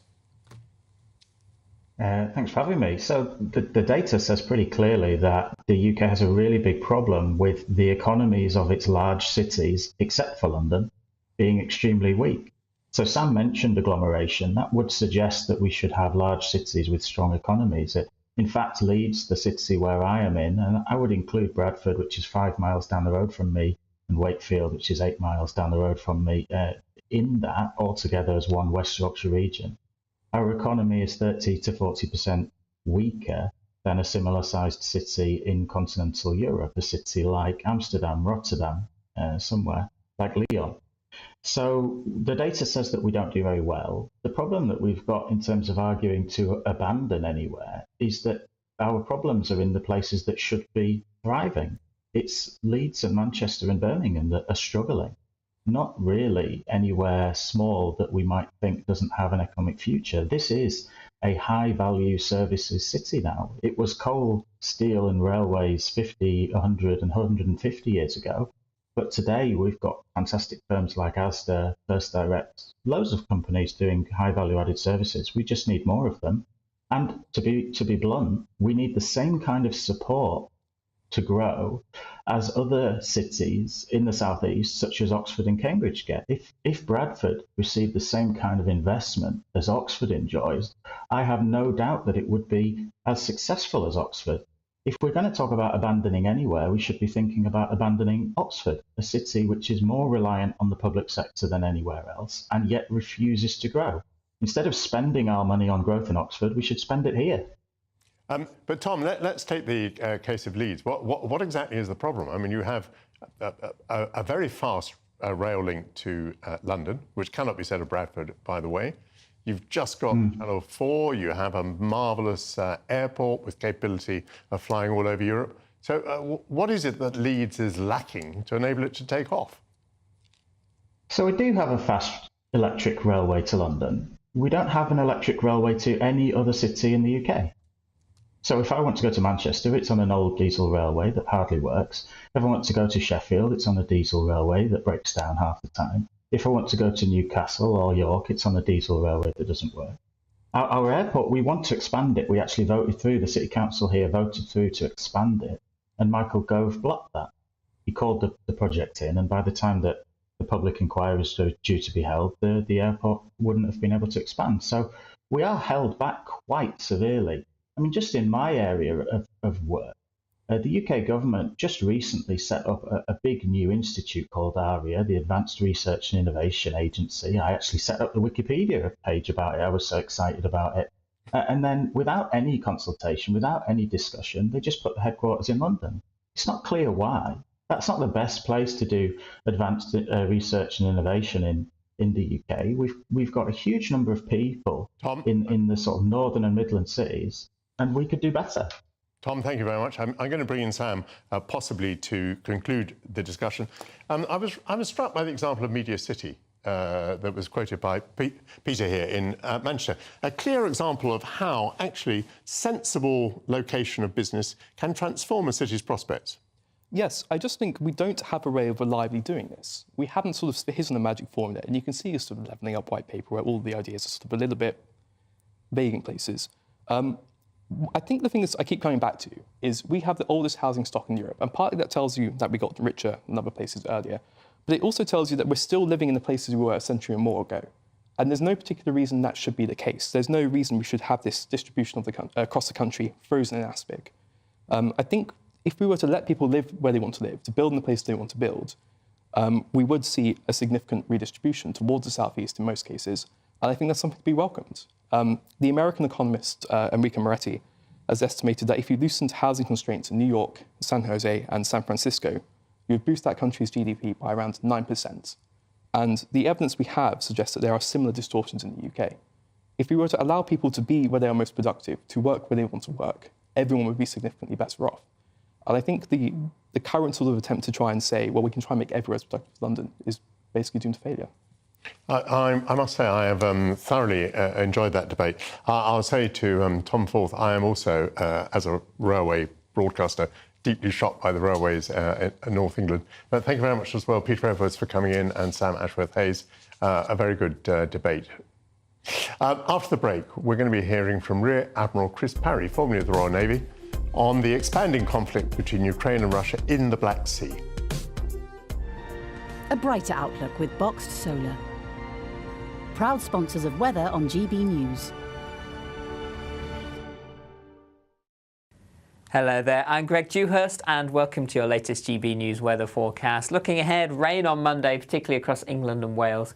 Thanks for having me. So the data says pretty clearly that the UK has a really big problem with the economies of its large cities, except for London, being extremely weak. So Sam mentioned agglomeration. That would suggest that we should have large cities with strong economies. In fact, Leeds, the city where I am in, and I would include Bradford, which is 5 miles down the road from me, and Wakefield, which is 8 miles down the road from me, in that altogether as one West Yorkshire region. Our economy is 30 to 40% weaker than a similar sized city in continental Europe, a city like Amsterdam, Rotterdam, somewhere like Lyon. So the data says that we don't do very well. The problem that we've got in terms of arguing to abandon anywhere is that our problems are in the places that should be thriving. It's Leeds and Manchester and Birmingham that are struggling, not really anywhere small that we might think doesn't have an economic future. This is a high-value services city now. It was coal, steel and railways 50, 100 and 150 years ago. But today we've got fantastic firms like Asda, First Direct, loads of companies doing high-value added services. We just need more of them. And to be blunt, we need the same kind of support to grow as other cities in the southeast, such as Oxford and Cambridge get. If Bradford received the same kind of investment as Oxford enjoys, I have no doubt that it would be as successful as Oxford. If we're going to talk about abandoning anywhere, we should be thinking about abandoning Oxford, a city which is more reliant on the public sector than anywhere else, and yet refuses to grow. Instead of spending our money on growth in Oxford, we should spend it here. But Tom, let's take the case of Leeds. What exactly is the problem? I mean, you have a very fast rail link to London, which cannot be said of Bradford, by the way. You've just got Channel 4. You have a marvellous airport with capability of flying all over Europe. So what is it that Leeds is lacking to enable it to take off? So we do have a fast electric railway to London. We don't have an electric railway to any other city in the UK. So if I want to go to Manchester, it's on an old diesel railway that hardly works. If I want to go to Sheffield, it's on a diesel railway that breaks down half the time. If I want to go to Newcastle or York, it's on a diesel railway that doesn't work. Our airport, we want to expand it. We actually voted through, the City Council here voted through to expand it, and Michael Gove blocked that. He called the project in, and by the time that the public inquiry was due to be held, the airport wouldn't have been able to expand. So we are held back quite severely. I mean, just in my area of work, the UK government just recently set up a big new institute called ARIA, the Advanced Research and Innovation Agency. I actually set up the Wikipedia page about it. I was so excited about it. And then without any consultation, without any discussion, they just put the headquarters in London. It's not clear why. That's not the best place to do advanced research and innovation in the UK. We've got a huge number of people in the sort of northern and Midland cities, and we could do better. Tom, thank you very much. I'm going to bring in Sam, possibly to conclude the discussion. I was struck by the example of Media City that was quoted by Peter here in Manchester. A clear example of how actually sensible location of business can transform a city's prospects. Yes, I just think we don't have a way of reliably doing this. We haven't sort of hit on a magic formula, and you can see a sort of levelling up white paper where all the ideas are sort of a little bit vague in places. I think the thing that I keep coming back to is we have the oldest housing stock in Europe, and partly that tells you that we got richer than other places earlier, but it also tells you that we're still living in the places we were a century or more ago. And there's no particular reason that should be the case. There's no reason we should have this distribution of across the country frozen in aspic. I think if we were to let people live where they want to live, to build in the place they want to build, we would see a significant redistribution towards the southeast in most cases, and I think that's something to be welcomed. The American economist Enrico Moretti has estimated that if you loosened housing constraints in New York, San Jose and San Francisco, you would boost that country's GDP by around 9%. And the evidence we have suggests that there are similar distortions in the UK. If we were to allow people to be where they are most productive, to work where they want to work, everyone would be significantly better off. And I think the current sort of attempt to try and say, well, we can try and make everywhere as productive as London is basically doomed to failure. I must say I have thoroughly enjoyed that debate. I'll say to Tom Forth, I am also, as a railway broadcaster, deeply shocked by the railways in North England. But thank you very much as well, Peter Edwards, for coming in, and Sam Ashworth-Hayes. A very good debate. After the break, we're going to be hearing from Rear Admiral Chris Parry, formerly of the Royal Navy, on the expanding conflict between Ukraine and Russia in the Black Sea. A brighter outlook with Boxed Solar. Proud sponsors of weather on GB News. Hello there, I'm Greg Dewhurst and welcome to your latest GB News weather forecast. Looking ahead, rain on Monday, particularly across England and Wales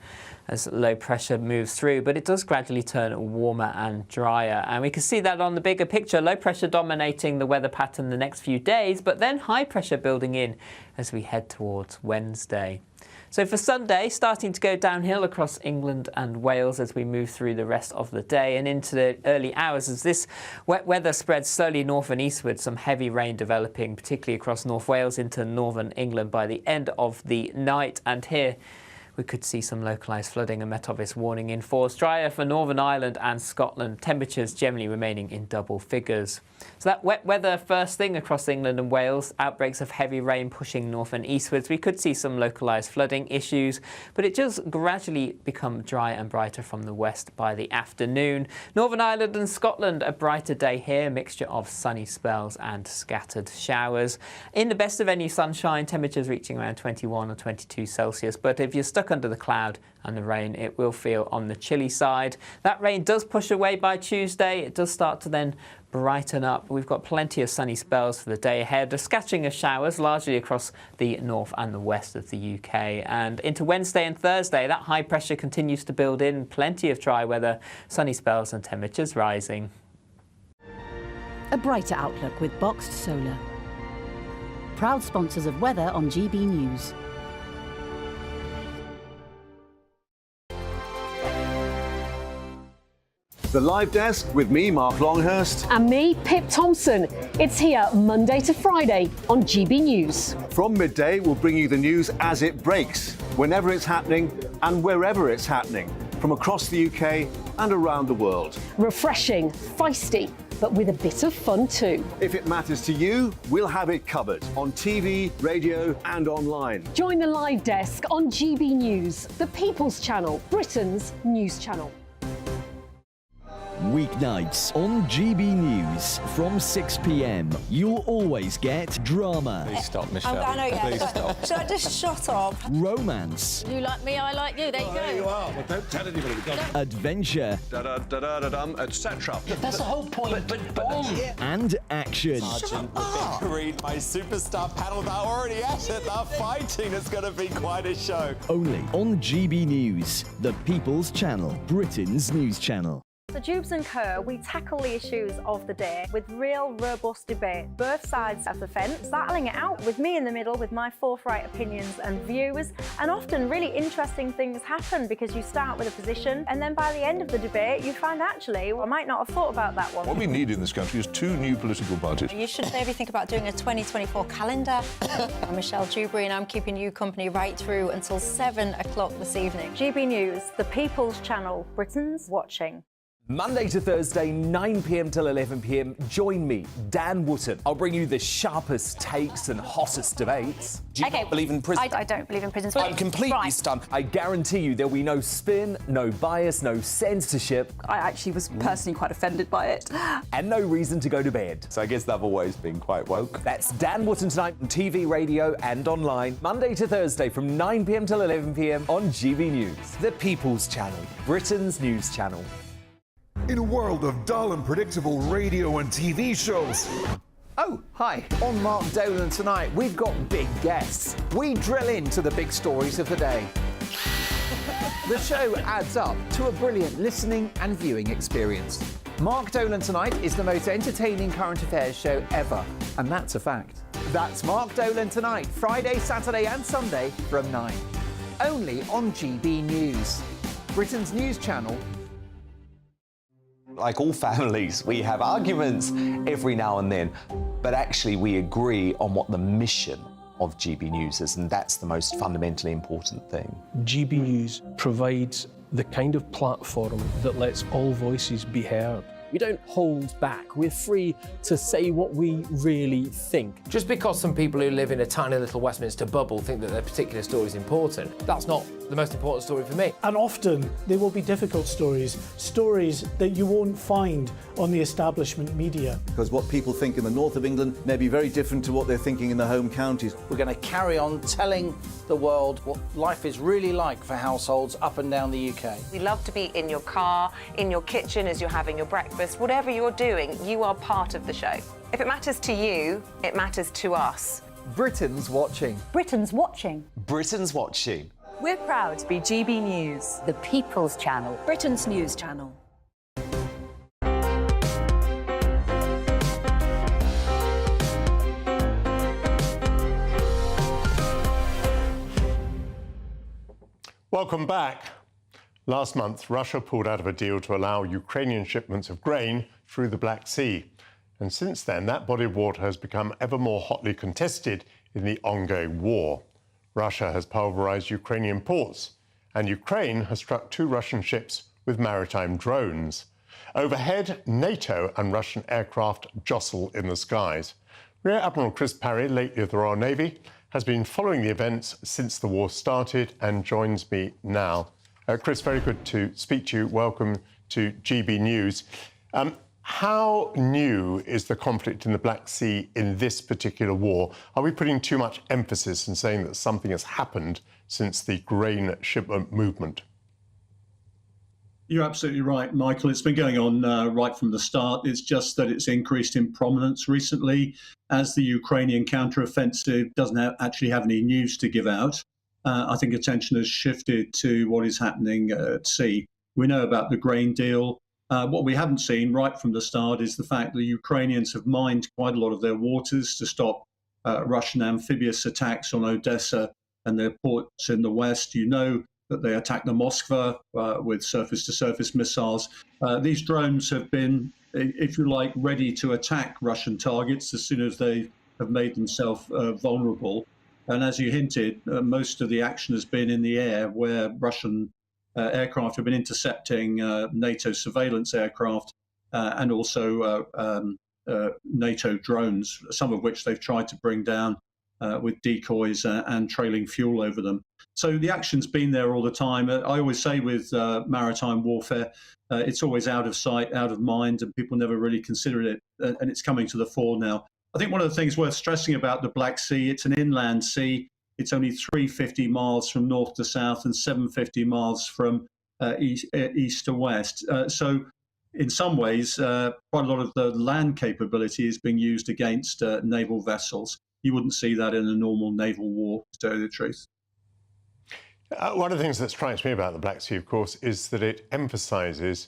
as low pressure moves through, but it does gradually turn warmer and drier. And we can see that on the bigger picture, low pressure dominating the weather pattern the next few days, but then high pressure building in as we head towards Wednesday. So for Sunday, starting to go downhill across England and Wales as we move through the rest of the day and into the early hours as this wet weather spreads slowly north and eastward, some heavy rain developing, particularly across North Wales into northern England by the end of the night. And here we could see some localised flooding, a Met Office warning in force. Drier for Northern Ireland and Scotland, temperatures generally remaining in double figures. So that wet weather first thing across England and Wales, outbreaks of heavy rain pushing north and eastwards. We could see some localised flooding issues, but it does gradually become dry and brighter from the west by the afternoon. Northern Ireland and Scotland, a brighter day here, a mixture of sunny spells and scattered showers. In the best of any sunshine, temperatures reaching around 21 or 22 Celsius, but if you're stuck under the cloud and the rain, it will feel on the chilly side. That rain does push away by Tuesday. It does start to then brighten up. We've got plenty of sunny spells for the day ahead. A scattering of showers largely across the north and the west of the UK. And into Wednesday and Thursday, that high pressure continues to build in. Plenty of dry weather, sunny spells and temperatures rising. A brighter outlook with Boxed Solar. Proud sponsors of weather on GB News. The Live Desk with me, Mark Longhurst. And me, Pip Thompson. It's here Monday to Friday on GB News. From midday, we'll bring you the news as it breaks, whenever it's happening and wherever it's happening, from across the UK and around the world. Refreshing, feisty, but with a bit of fun too. If it matters to you, we'll have it covered on TV, radio and online. Join the Live Desk on GB News, the People's Channel, Britain's news channel. Weeknights on GB News from 6 p.m. You'll always get drama. Please stop, Michelle. I know, yeah. Please stop. Should I just shut up? Romance. You like me, I like you. There you go. There you are. Well, don't tell anybody. Adventure. Etc. That's the whole point. But And action. Sergeant, the big green, my superstar panel, they're already at it. They're fighting. It's going to be quite a show. Only on GB News, the People's Channel, Britain's news channel. So Jubes & Co, we tackle the issues of the day with real robust debate, both sides of the fence, battling it out with me in the middle with my forthright opinions and views, and often really interesting things happen because you start with a position and then by the end of the debate you find actually, well, I might not have thought about that one. What we need in this country is 2 new political parties. you should maybe think about doing a 2024 calendar. I'm Michelle Dewberry and I'm keeping you company right through until 7 o'clock this evening. GB News, the People's Channel, Britain's watching. Monday to Thursday, 9 p.m. till 11 p.m. Join me, Dan Wootton. I'll bring you the sharpest takes and hottest debates. Do you not believe in prison? I don't believe in prisons. I'm completely stunned. I guarantee you there'll be no spin, no bias, no censorship. I actually was personally quite offended by it. And no reason to go to bed. So I guess they've always been quite woke. That's Dan Wootton tonight on TV, radio and online. Monday to Thursday from 9 p.m. till 11 p.m. on GB News. The People's Channel, Britain's news channel. In a world of dull and predictable radio and TV shows. Oh, hi. On Mark Dolan tonight, we've got big guests. We drill into the big stories of the day. The show adds up to a brilliant listening and viewing experience. Mark Dolan Tonight is the most entertaining current affairs show ever, and that's a fact. That's Mark Dolan Tonight, Friday, Saturday and Sunday from 9. Only on GB News, Britain's news channel. Like all families, we have arguments every now and then, but actually we agree on what the mission of GB News is, and that's the most fundamentally important thing. GB News provides the kind of platform that lets all voices be heard. We don't hold back. We're free to say what we really think. Just because some people who live in a tiny little Westminster bubble think that their particular story is important, that's not the most important story for me. And often they will be difficult stories that you won't find on the establishment media. Because what people think in the north of England may be very different to what they're thinking in the home counties. We're going to carry on telling the world what life is really like for households up and down the UK. We love to be in your car, in your kitchen as you're having your breakfast. Whatever you're doing, you are part of the show. If it matters to you, it matters to us. Britain's watching. Britain's watching. Britain's watching. We're proud to be GB News, The People's Channel, Britain's news channel. Welcome back. Last month, Russia pulled out of a deal to allow Ukrainian shipments of grain through the Black Sea. And since then, that body of water has become ever more hotly contested in the ongoing war. Russia has pulverized Ukrainian ports, and Ukraine has struck 2 Russian ships with maritime drones. Overhead, NATO and Russian aircraft jostle in the skies. Rear Admiral Chris Parry, lately of the Royal Navy, has been following the events since the war started and joins me now. Chris, very good to speak to you. Welcome to GB News. How new is the conflict in the Black Sea in this particular war? Are we putting too much emphasis in saying that something has happened since the grain shipment movement? You're absolutely right, Michael. It's been going on right from the start. It's just that it's increased in prominence recently as the Ukrainian counteroffensive doesn't actually have any news to give out. I think attention has shifted to what is happening at sea. We know about the grain deal. What we haven't seen right from the start is the fact that the Ukrainians have mined quite a lot of their waters to stop Russian amphibious attacks on Odessa and their ports in the west. You know that they attacked the Moskva with surface-to-surface missiles. These drones have been, if you like, ready to attack Russian targets as soon as they have made themselves vulnerable. And as you hinted, most of the action has been in the air, where Russian aircraft have been intercepting NATO surveillance aircraft and also NATO drones, some of which they've tried to bring down with decoys and trailing fuel over them. So the action's been there all the time. I always say with maritime warfare, it's always out of sight, out of mind, and people never really considered it, and it's coming to the fore now. I think one of the things worth stressing about the Black Sea, it's an inland sea. It's only 350 miles from north to south and 750 miles from east to west. So in some ways, quite a lot of the land capability is being used against naval vessels. You wouldn't see that in a normal naval war, to tell you the truth. One of the things that strikes me about the Black Sea, of course, is that it emphasises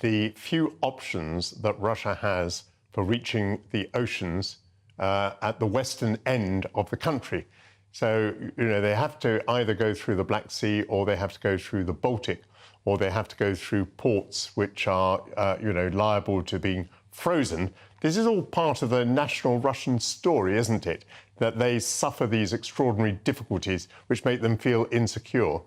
the few options that Russia has for reaching the oceans at the western end of the country. So, you know, they have to either go through the Black Sea, or they have to go through the Baltic, or they have to go through ports which are, you know, liable to being frozen. This is all part of the national Russian story, isn't it? That they suffer these extraordinary difficulties which make them feel insecure.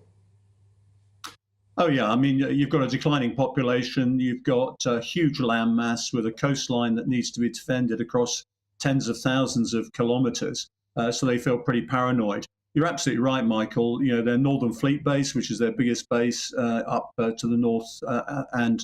Oh, yeah. I mean, you've got a declining population. You've got a huge landmass with a coastline that needs to be defended across tens of thousands of kilometres. So they feel pretty paranoid. You're absolutely right, Michael. You know, their Northern Fleet base, which is their biggest base up to the north and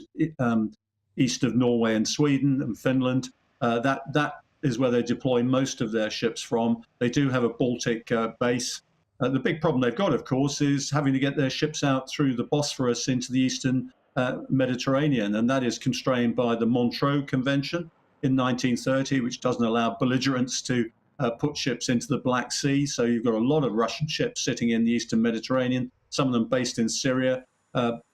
east of Norway and Sweden and Finland, that is where they deploy most of their ships from. They do have a Baltic base. The big problem they've got, of course, is having to get their ships out through the Bosphorus into the eastern Mediterranean, and that is constrained by the Montreux Convention in 1930, which doesn't allow belligerents to put ships into the Black Sea. So you've got a lot of Russian ships sitting in the eastern Mediterranean, some of them based in Syria,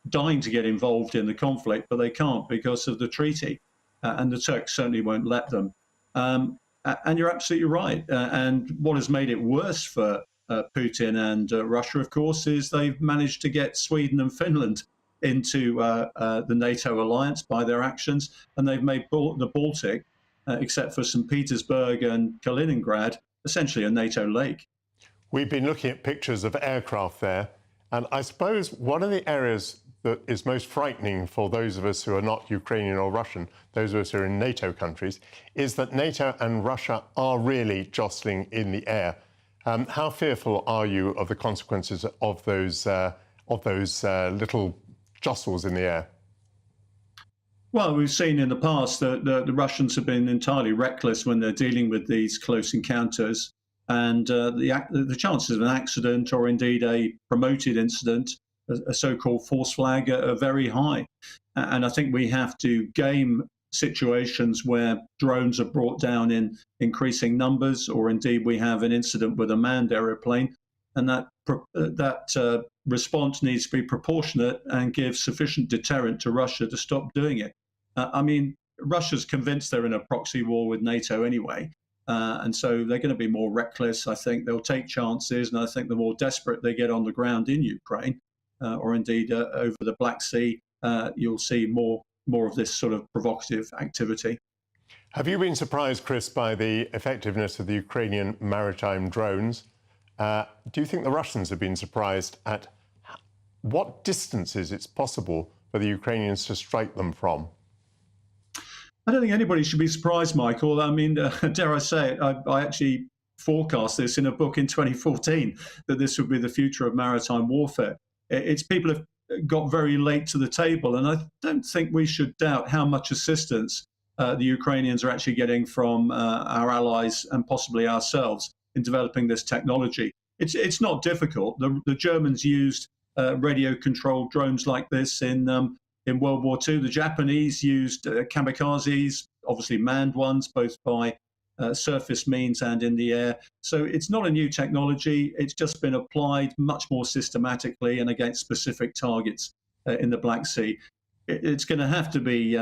dying to get involved in the conflict, but they can't because of the treaty, and the Turks certainly won't let them. And you're absolutely right. And what has made it worse for Putin and Russia, of course, is they've managed to get Sweden and Finland into the NATO alliance by their actions, and they've made the Baltic, except for St. Petersburg and Kaliningrad, essentially a NATO lake. We've been looking at pictures of aircraft there, and I suppose one of the areas that is most frightening for those of us who are not Ukrainian or Russian, those of us who are in NATO countries, is that NATO and Russia are really jostling in the air. How fearful are you of the consequences of those little jostles in the air? Well, we've seen in the past that the Russians have been entirely reckless when they're dealing with these close encounters, and the chances of an accident or indeed a promoted incident, a so-called false flag, are very high. And I think we have to game situations where drones are brought down in increasing numbers, or indeed we have an incident with a manned aeroplane, and that response needs to be proportionate and give sufficient deterrent to Russia to stop doing it. I mean, Russia's convinced they're in a proxy war with NATO anyway, and so they're going to be more reckless. I think they'll take chances, and I think the more desperate they get on the ground in Ukraine, or indeed over the Black Sea, you'll see more of this sort of provocative activity. Have you been surprised, Chris, by the effectiveness of the Ukrainian maritime drones? Do you think the Russians have been surprised at what distances it's possible for the Ukrainians to strike them from? I don't think anybody should be surprised, Michael. I mean, dare I say it, I actually forecast this in a book in 2014, that this would be the future of maritime warfare. It's people have got very late to the table, and I don't think we should doubt how much assistance the Ukrainians are actually getting from our allies and possibly ourselves in developing this technology. It's not difficult. The Germans used radio-controlled drones like this in World War II. The Japanese used kamikazes, obviously manned ones, both by surface means and in the air. So it's not a new technology. It's just been applied much more systematically and against specific targets in the Black Sea. It's going to have to be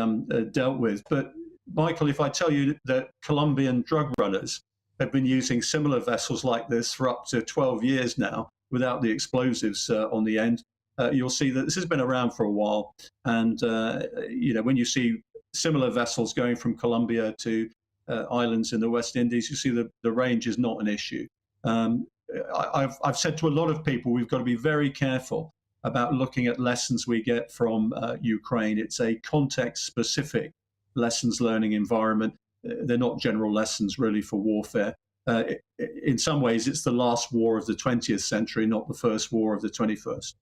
dealt with. But Michael, if I tell you that Colombian drug runners have been using similar vessels like this for up to 12 years now without the explosives on the end, you'll see that this has been around for a while. And, you know, when you see similar vessels going from Colombia to islands in the West Indies, you see the range is not an issue. I've said to a lot of people, we've got to be very careful about looking at lessons we get from Ukraine. It's a context-specific lessons learning environment. They're not general lessons really for warfare. in some ways, it's the last war of the 20th century, not the first war of the 21st.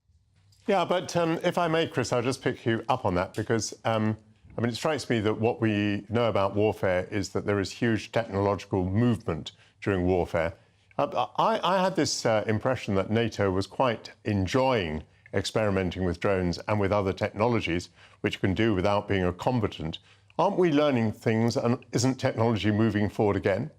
Yeah, but if I may, Chris, I'll just pick you up on that because, I mean, it strikes me that what we know about warfare is that there is huge technological movement during warfare. I had this impression that NATO was quite enjoying experimenting with drones and with other technologies, which you can do without being a combatant. Aren't we learning things, and isn't technology moving forward again?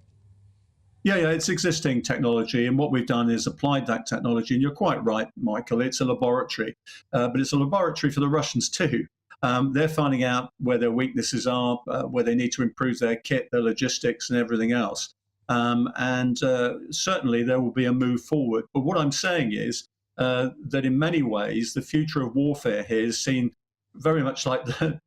Yeah, it's existing technology, and what we've done is applied that technology. And you're quite right, Michael, it's a laboratory, but it's a laboratory for the Russians too. They're finding out where their weaknesses are, where they need to improve their kit, their logistics, and everything else. Certainly there will be a move forward. But what I'm saying is that in many ways, the future of warfare here is seen very much like the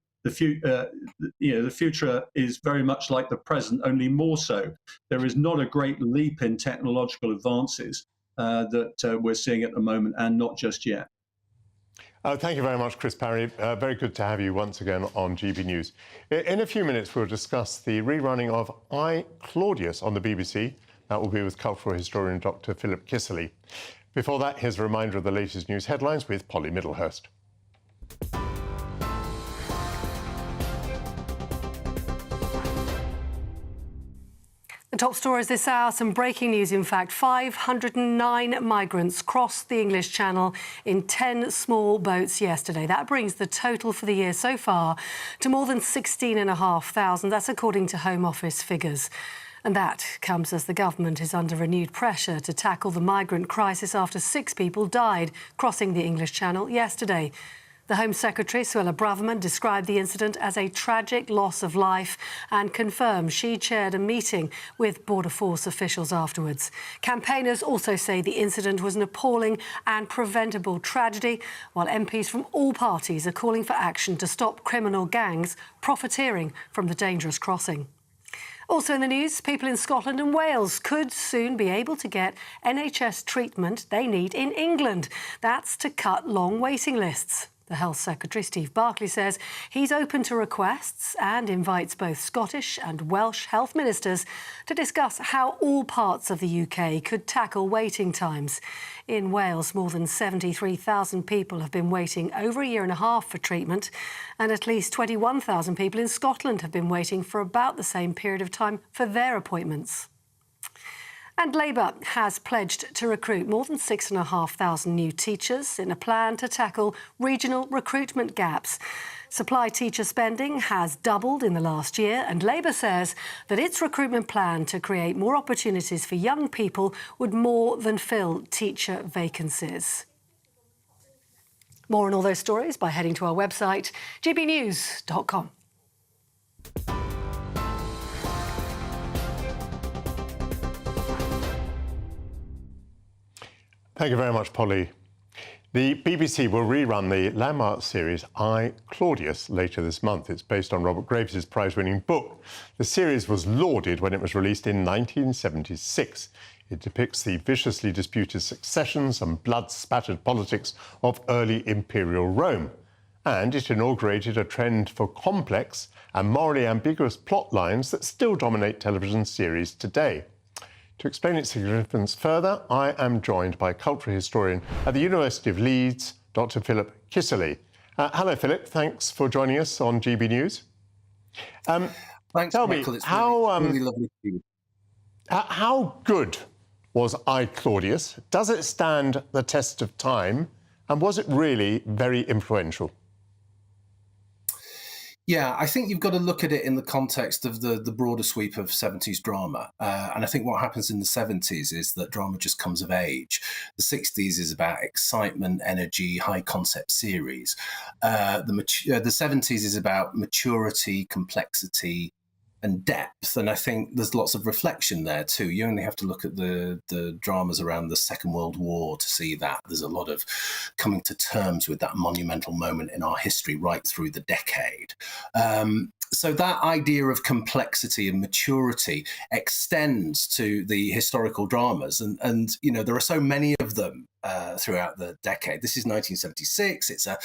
future is very much like the present, only more so. There is not a great leap in technological advances that we're seeing at the moment, and not just yet. Thank you very much, Chris Parry. Very good to have you once again on GB News. In a few minutes, we'll discuss the rerunning of I, Claudius on the BBC. That will be with cultural historian Dr. Philip Kisserly. Before that, here's a reminder of the latest news headlines with Polly Middlehurst. The top stories this hour, some breaking news in fact. 509 migrants crossed the English Channel in 10 small boats yesterday. That brings the total for the year so far to more than 16,500. That's according to Home Office figures. And that comes as the government is under renewed pressure to tackle the migrant crisis after 6 people died crossing the English Channel yesterday. The Home Secretary, Suella Braverman, described the incident as a tragic loss of life and confirmed she chaired a meeting with Border Force officials afterwards. Campaigners also say the incident was an appalling and preventable tragedy, while MPs from all parties are calling for action to stop criminal gangs profiteering from the dangerous crossing. Also in the news, people in Scotland and Wales could soon be able to get NHS treatment they need in England. That's to cut long waiting lists. The Health Secretary, Steve Barclay, says he's open to requests and invites both Scottish and Welsh health ministers to discuss how all parts of the UK could tackle waiting times. In Wales, more than 73,000 people have been waiting over a year and a half for treatment, and at least 21,000 people in Scotland have been waiting for about the same period of time for their appointments. And Labour has pledged to recruit more than 6,500 new teachers in a plan to tackle regional recruitment gaps. Supply teacher spending has doubled in the last year, and Labour says that its recruitment plan to create more opportunities for young people would more than fill teacher vacancies. More on all those stories by heading to our website, gbnews.com. Thank you very much, Polly. The BBC will rerun the landmark series I, Claudius later this month. It's based on Robert Graves' prize-winning book. The series was lauded when it was released in 1976. It depicts the viciously disputed successions and blood-spattered politics of early imperial Rome. And it inaugurated a trend for complex and morally ambiguous plot lines that still dominate television series today. To explain its significance further, I am joined by cultural historian at the University of Leeds, Dr. Philip Kisserly. Hello, Philip. Thanks for joining us on GB News. Thanks, tell Michael. Me, it's how, really lovely to see you. How good was I, Claudius? Does it stand the test of time? And was it really very influential? Yeah, I think you've got to look at it in the context of the broader sweep of 70s drama. And I think what happens in the 70s is that drama just comes of age. The 60s is about excitement, energy, high concept series. The 70s is about maturity, complexity, and depth. And I think there's lots of reflection there too. You only have to look at the dramas around the Second World War to see that. There's a lot of coming to terms with that monumental moment in our history right through the decade. So that idea of complexity and maturity extends to the historical dramas. And you know, there are so many of them throughout the decade. This is 1976. It's a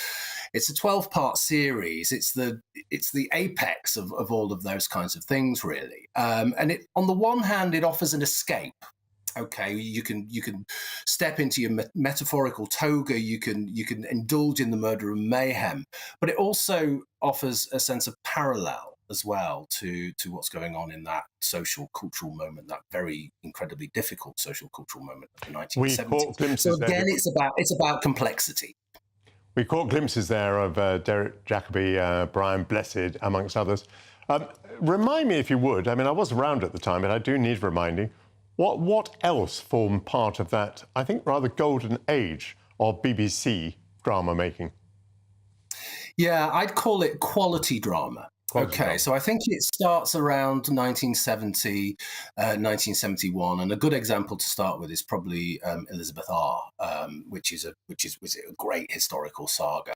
12-part series. It's the apex of all of those kinds of things, really. And it, on the one hand, it offers an escape. Okay, you can step into your metaphorical toga. You can indulge in the murder and mayhem, but it also offers a sense of parallel as well to what's going on in that social cultural moment, that very incredibly difficult social cultural moment of the 1970s. We caught glimpses so again, there. it's about complexity. We caught glimpses there of Derek Jacobi, Brian Blessed, amongst others. Remind me, if you would, I mean, I was around at the time, but I do need reminding, what else formed part of that, I think, rather golden age of BBC drama making? Yeah, I'd call it quality drama. Okay, so I think it starts around 1970, 1971, and a good example to start with is probably Elizabeth R, which is a great historical saga.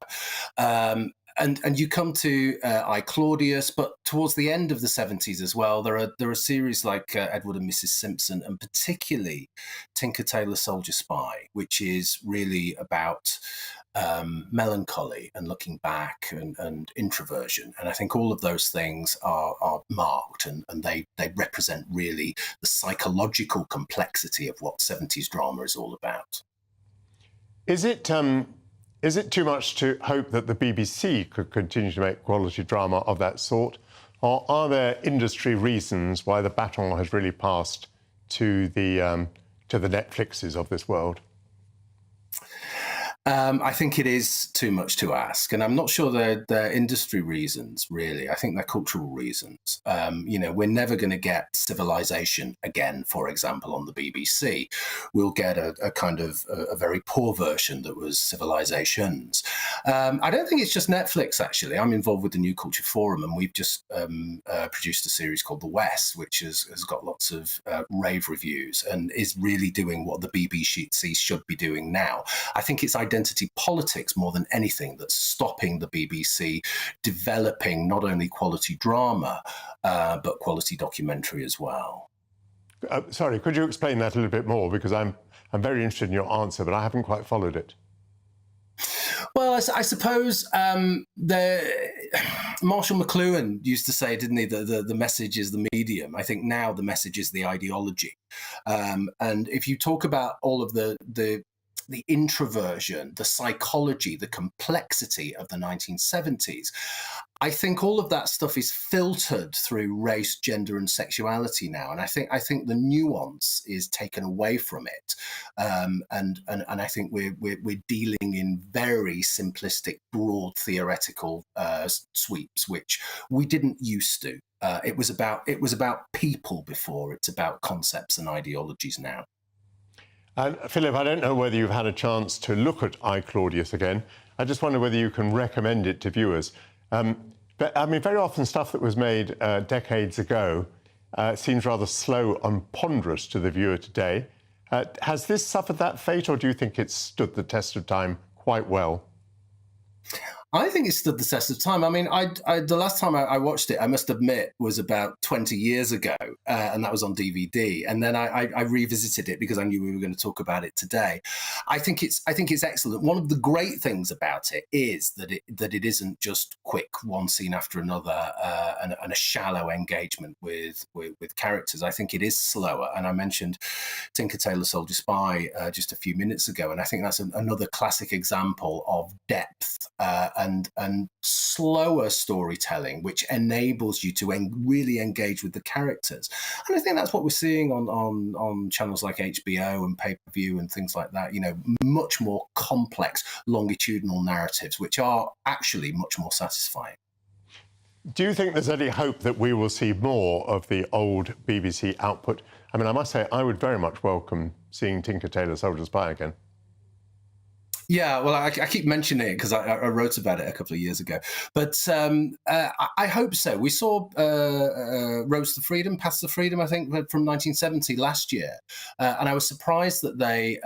And you come to I, Claudius, but towards the end of the 70s as well, there are series like Edward and Mrs. Simpson, and particularly Tinker Tailor Soldier Spy, which is really about melancholy and looking back and introversion. And I think all of those things are marked, and they represent really the psychological complexity of what 70s drama is all about. Is it too much to hope that the BBC could continue to make quality drama of that sort? Or are there industry reasons why the baton has really passed to the Netflixes of this world? I think it is too much to ask, and I'm not sure they're industry reasons, really. I think they're cultural reasons. We're never going to get Civilization again, for example, on the BBC. We'll get a kind of a very poor version that was Civilizations. I don't think it's just Netflix, actually. I'm involved with the New Culture Forum, and we've just produced a series called The West, which has got lots of rave reviews and is really doing what the BBC should be doing now. I think it's identity politics more than anything that's stopping the BBC developing not only quality drama, but quality documentary as well. Sorry, could you explain that a little bit more? Because I'm very interested in your answer, but I haven't quite followed it. Well, I suppose Marshall McLuhan used to say, didn't he, the message is the medium. I think now the message is the ideology. And if you talk about all of the introversion, the psychology, the complexity of the 1970s, I think all of that stuff is filtered through race, gender, and sexuality now, and I think the nuance is taken away from it, and I think we're dealing in very simplistic, broad theoretical sweeps, which we didn't used to. It was about people before. It's about concepts and ideologies now. And Philip, I don't know whether you've had a chance to look at I, Claudius again. I just wonder whether you can recommend it to viewers. But I mean, very often stuff that was made decades ago seems rather slow and ponderous to the viewer today. Has this suffered that fate, or do you think it's stood the test of time quite well? I think it stood the test of time. I mean, the last time I watched it, I must admit, was about 20 years ago, and that was on DVD. And then I revisited it because I knew we were going to talk about it today. I think it's excellent. One of the great things about it is that it isn't just quick, one scene after another, and a shallow engagement with characters. I think it is slower. And I mentioned Tinker Tailor Soldier Spy just a few minutes ago, and I think that's another classic example of depth and slower storytelling, which enables you to really engage with the characters. And I think that's what we're seeing on channels like HBO and pay-per-view and things like that, much more complex longitudinal narratives, which are actually much more satisfying. Do you think there's any hope that we will see more of the old BBC output? I mean, I must say, I would very much welcome seeing Tinker Tailor Soldier Spy again. Yeah, well, I keep mentioning it because I wrote about it a couple of years ago. But I hope so. We saw Roads to Freedom, Paths to Freedom, I think, from 1970 last year. And I was surprised that they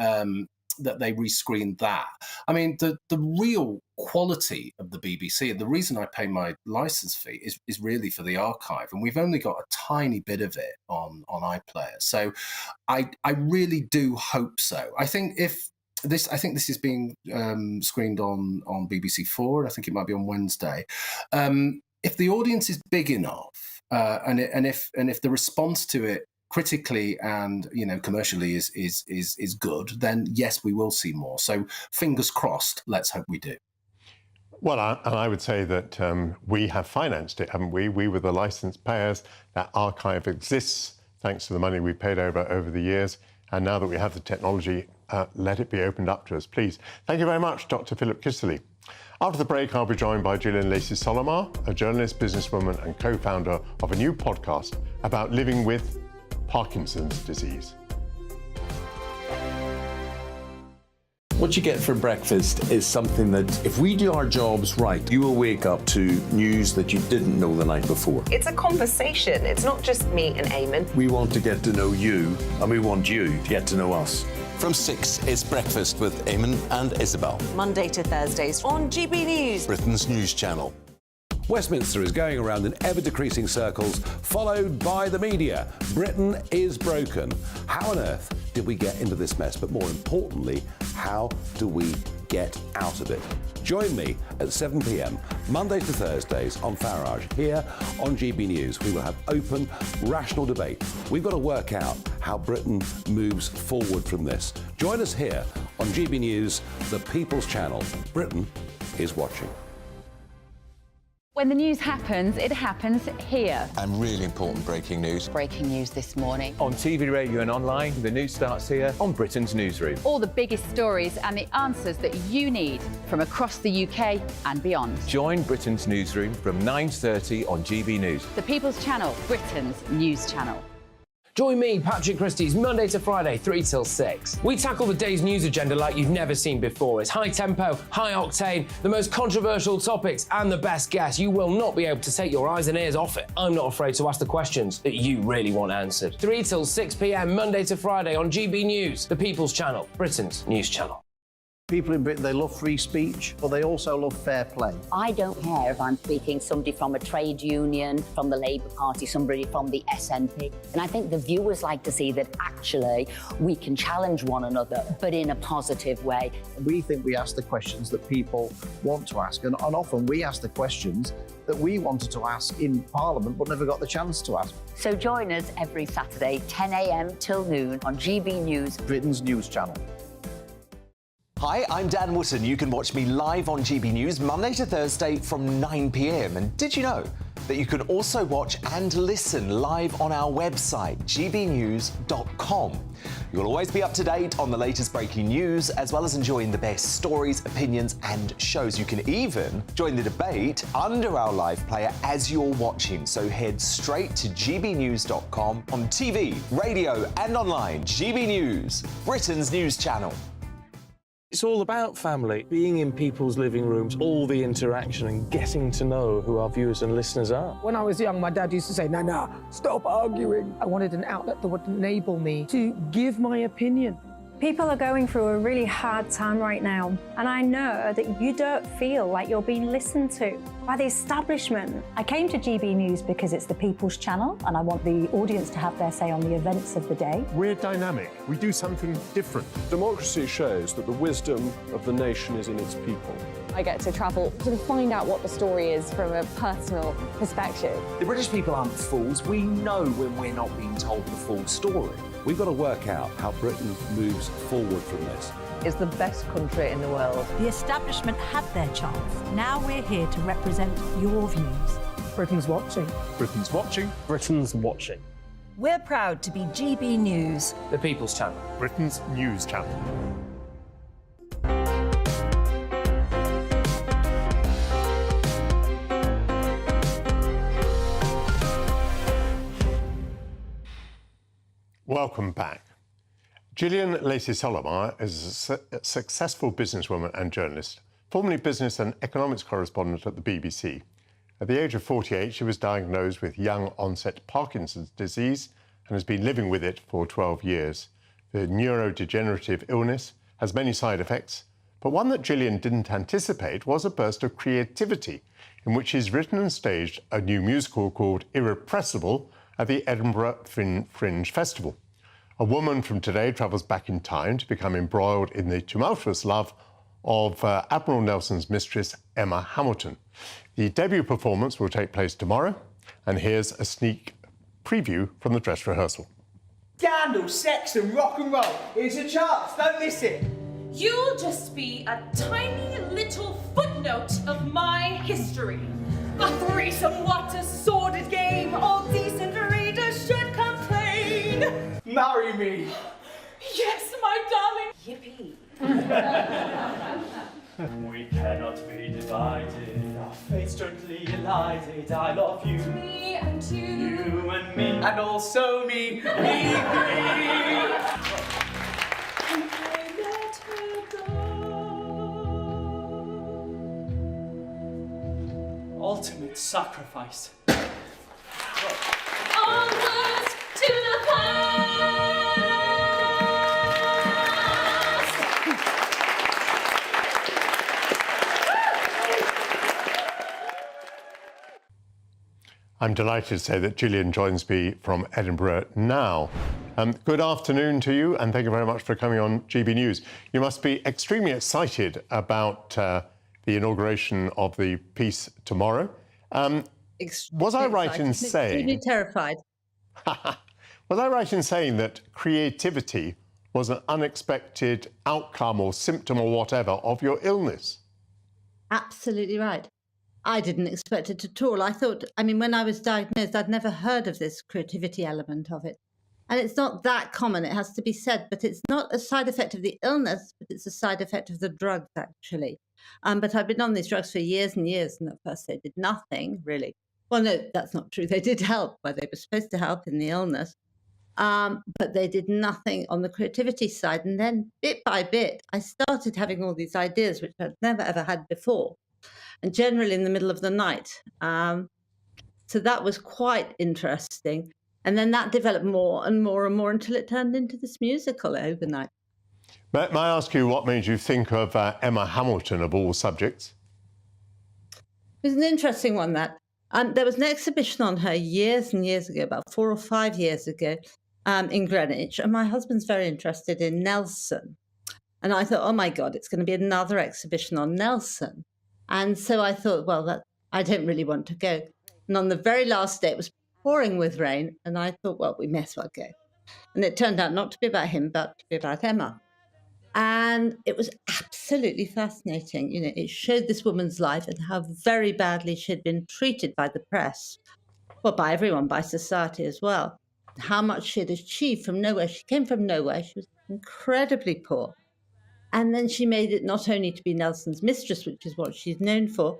rescreened that. I mean, the real quality of the BBC, and the reason I pay my license fee is really for the archive. And we've only got a tiny bit of it on iPlayer. So I really do hope so. I think if I think this is being screened on BBC4, and I think it might be on Wednesday. If the audience is big enough, and if the response to it critically and commercially is good, then yes, we will see more. So fingers crossed. Let's hope we do. Well, I would say that we have financed it, haven't we? We were the licence payers. That archive exists thanks to the money we paid over the years. And now that we have the technology, let it be opened up to us, please. Thank you very much, Dr. Philip Kisserly. After the break, I'll be joined by Gillian Lacey-Solomar, a journalist, businesswoman and co-founder of a new podcast about living with Parkinson's disease. What you get for breakfast is something that, if we do our jobs right, you will wake up to news that you didn't know the night before. It's a conversation. It's not just me and Eamon. We want to get to know you, and we want you to get to know us. From 6, it's Breakfast with Eamon and Isabel. Monday to Thursdays on GB News, Britain's news channel. Westminster is going around in ever-decreasing circles, followed by the media. Britain is broken. How on earth did we get into this mess? But more importantly, how do we get out of it? Join me at 7 p.m, Monday to Thursdays on Farage, here on GB News. We will have open, rational debate. We've got to work out how Britain moves forward from this. Join us here on GB News, the People's Channel. Britain is watching. When the news happens, it happens here. And really important breaking news. Breaking news this morning. On TV, radio and online, the news starts here on Britain's Newsroom. All the biggest stories and the answers that you need from across the UK and beyond. Join Britain's Newsroom from 9:30 on GB News. The People's Channel, Britain's news channel. Join me, Patrick Christie's, Monday to Friday, 3 till 6. We tackle the day's news agenda like you've never seen before. It's high tempo, high octane, the most controversial topics and the best guests. You will not be able to take your eyes and ears off it. I'm not afraid to ask the questions that you really want answered. 3 till 6 p.m, Monday to Friday on GB News, the People's Channel, Britain's news channel. People in Britain, they love free speech, but they also love fair play. I don't care if I'm speaking somebody from a trade union, from the Labour Party, somebody from the SNP. And I think the viewers like to see that actually we can challenge one another, but in a positive way. We think we ask the questions that people want to ask, and often we ask the questions that we wanted to ask in Parliament but never got the chance to ask. So join us every Saturday, 10 a.m. till noon on GB News, Britain's news channel. Hi, I'm Dan Wootton. You can watch me live on GB News Monday to Thursday from 9 p.m. And did you know that you can also watch and listen live on our website, gbnews.com. You'll always be up to date on the latest breaking news, as well as enjoying the best stories, opinions and shows. You can even join the debate under our live player as you're watching. So head straight to gbnews.com on TV, radio and online. GB News, Britain's news channel. It's all about family, being in people's living rooms, all the interaction and getting to know who our viewers and listeners are. When I was young, my dad used to say, "Nana, stop arguing." I wanted an outlet that would enable me to give my opinion. People are going through a really hard time right now, and I know that you don't feel like you're being listened to by the establishment. I came to GB News because it's the People's Channel, and I want the audience to have their say on the events of the day. We're dynamic. We do something different. Democracy shows that the wisdom of the nation is in its people. I get to travel to find out what the story is from a personal perspective. The British people aren't fools. We know when we're not being told the full story. We've got to work out how Britain moves forward from this. It's the best country in the world. The establishment had their chance. Now we're here to represent your views. Britain's watching. Britain's watching. Britain's watching. We're proud to be GB News, the People's Channel, Britain's news channel. Welcome back. Gillian Lacey-Solomar is a successful businesswoman and journalist, formerly business and economics correspondent at the BBC. At the age of 48, she was diagnosed with young-onset Parkinson's disease and has been living with it for 12 years. The neurodegenerative illness has many side effects, but one that Gillian didn't anticipate was a burst of creativity in which she's written and staged a new musical called Irrepressible at the Edinburgh Fringe Festival. A woman from today travels back in time to become embroiled in the tumultuous love of Admiral Nelson's mistress, Emma Hamilton. The debut performance will take place tomorrow, and here's a sneak preview from the dress rehearsal. Scandal, sex and rock and roll. Here's a chance, don't listen. You'll just be a tiny little footnote of my history. A threesome, what a sordid game. All decent readers should complain. Marry me. Yes, my darling. Yippee. We cannot be divided. Our fates jointly united. I love you. Me and you. You and me. And also me. Ultimate sacrifice. Onwards to the I'm delighted to say that Gillian joins me from Edinburgh now. Good afternoon to you, and thank you very much for coming on GB News. You must be extremely excited about the inauguration of the piece tomorrow. Was I right in saying... Extremely terrified. Was I right in saying that creativity was an unexpected outcome or symptom or whatever of your illness? Absolutely right. I didn't expect it at all. I thought, I mean, when I was diagnosed, I'd never heard of this creativity element of it. And it's not that common, it has to be said, but it's not a side effect of the illness, but it's a side effect of the drugs, actually. But I've been on these drugs for years and years, and at first they did nothing, really. Well, no, that's not true. They did help where they were supposed to help in the illness, but they did nothing on the creativity side. And then, bit by bit, I started having all these ideas, which I'd never, ever had before, and generally in the middle of the night. So that was quite interesting. And then that developed more and more and more until it turned into this musical overnight. May I ask you what made you think of Emma Hamilton, of all subjects? It was an interesting one, that. There was an exhibition on her years and years ago, about 4 or 5 years ago, in Greenwich. And my husband's very interested in Nelson. And I thought, oh, my God, it's going to be another exhibition on Nelson. And so I thought, well, I don't really want to go. And on the very last day, it was pouring with rain. And I thought, well, we may as well go. And it turned out not to be about him, but to be about Emma. And it was absolutely fascinating. You know, it showed this woman's life and how very badly she had been treated by the press, well, by everyone, by society as well. How much she had achieved from nowhere. She came from nowhere. She was incredibly poor. And then she made it not only to be Nelson's mistress, which is what she's known for,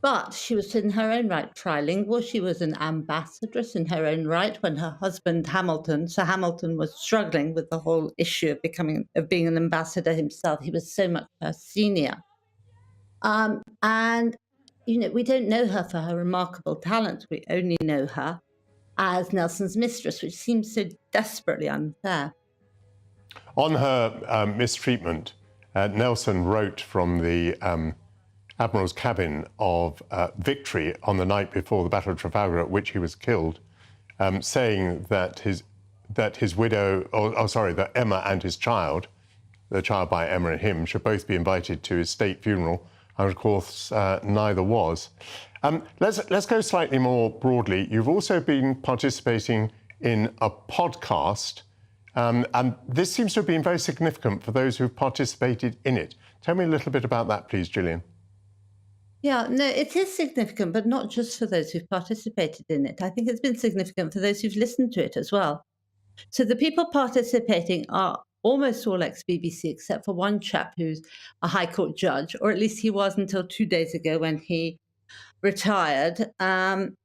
but she was in her own right trilingual. She was an ambassadress in her own right when her husband Hamilton, Sir Hamilton, was struggling with the whole issue of being an ambassador himself. He was so much her senior. And, you know, we don't know her for her remarkable talent. We only know her as Nelson's mistress, which seems so desperately unfair. On her mistreatment, Nelson wrote from the Admiral's cabin of Victory on the night before the Battle of Trafalgar, at which he was killed, saying that that Emma and his child, the child by Emma and him, should both be invited to his state funeral, and of course neither was. Let's go slightly more broadly. You've also been participating in a podcast, and this seems to have been very significant for those who've participated in it. Tell me a little bit about that, please, Gillian. Yeah, no, it is significant, but not just for those who've participated in it. I think it's been significant for those who've listened to it as well. So the people participating are almost all ex-BBC, except for one chap who's a High Court judge, or at least he was until 2 days ago when he retired. And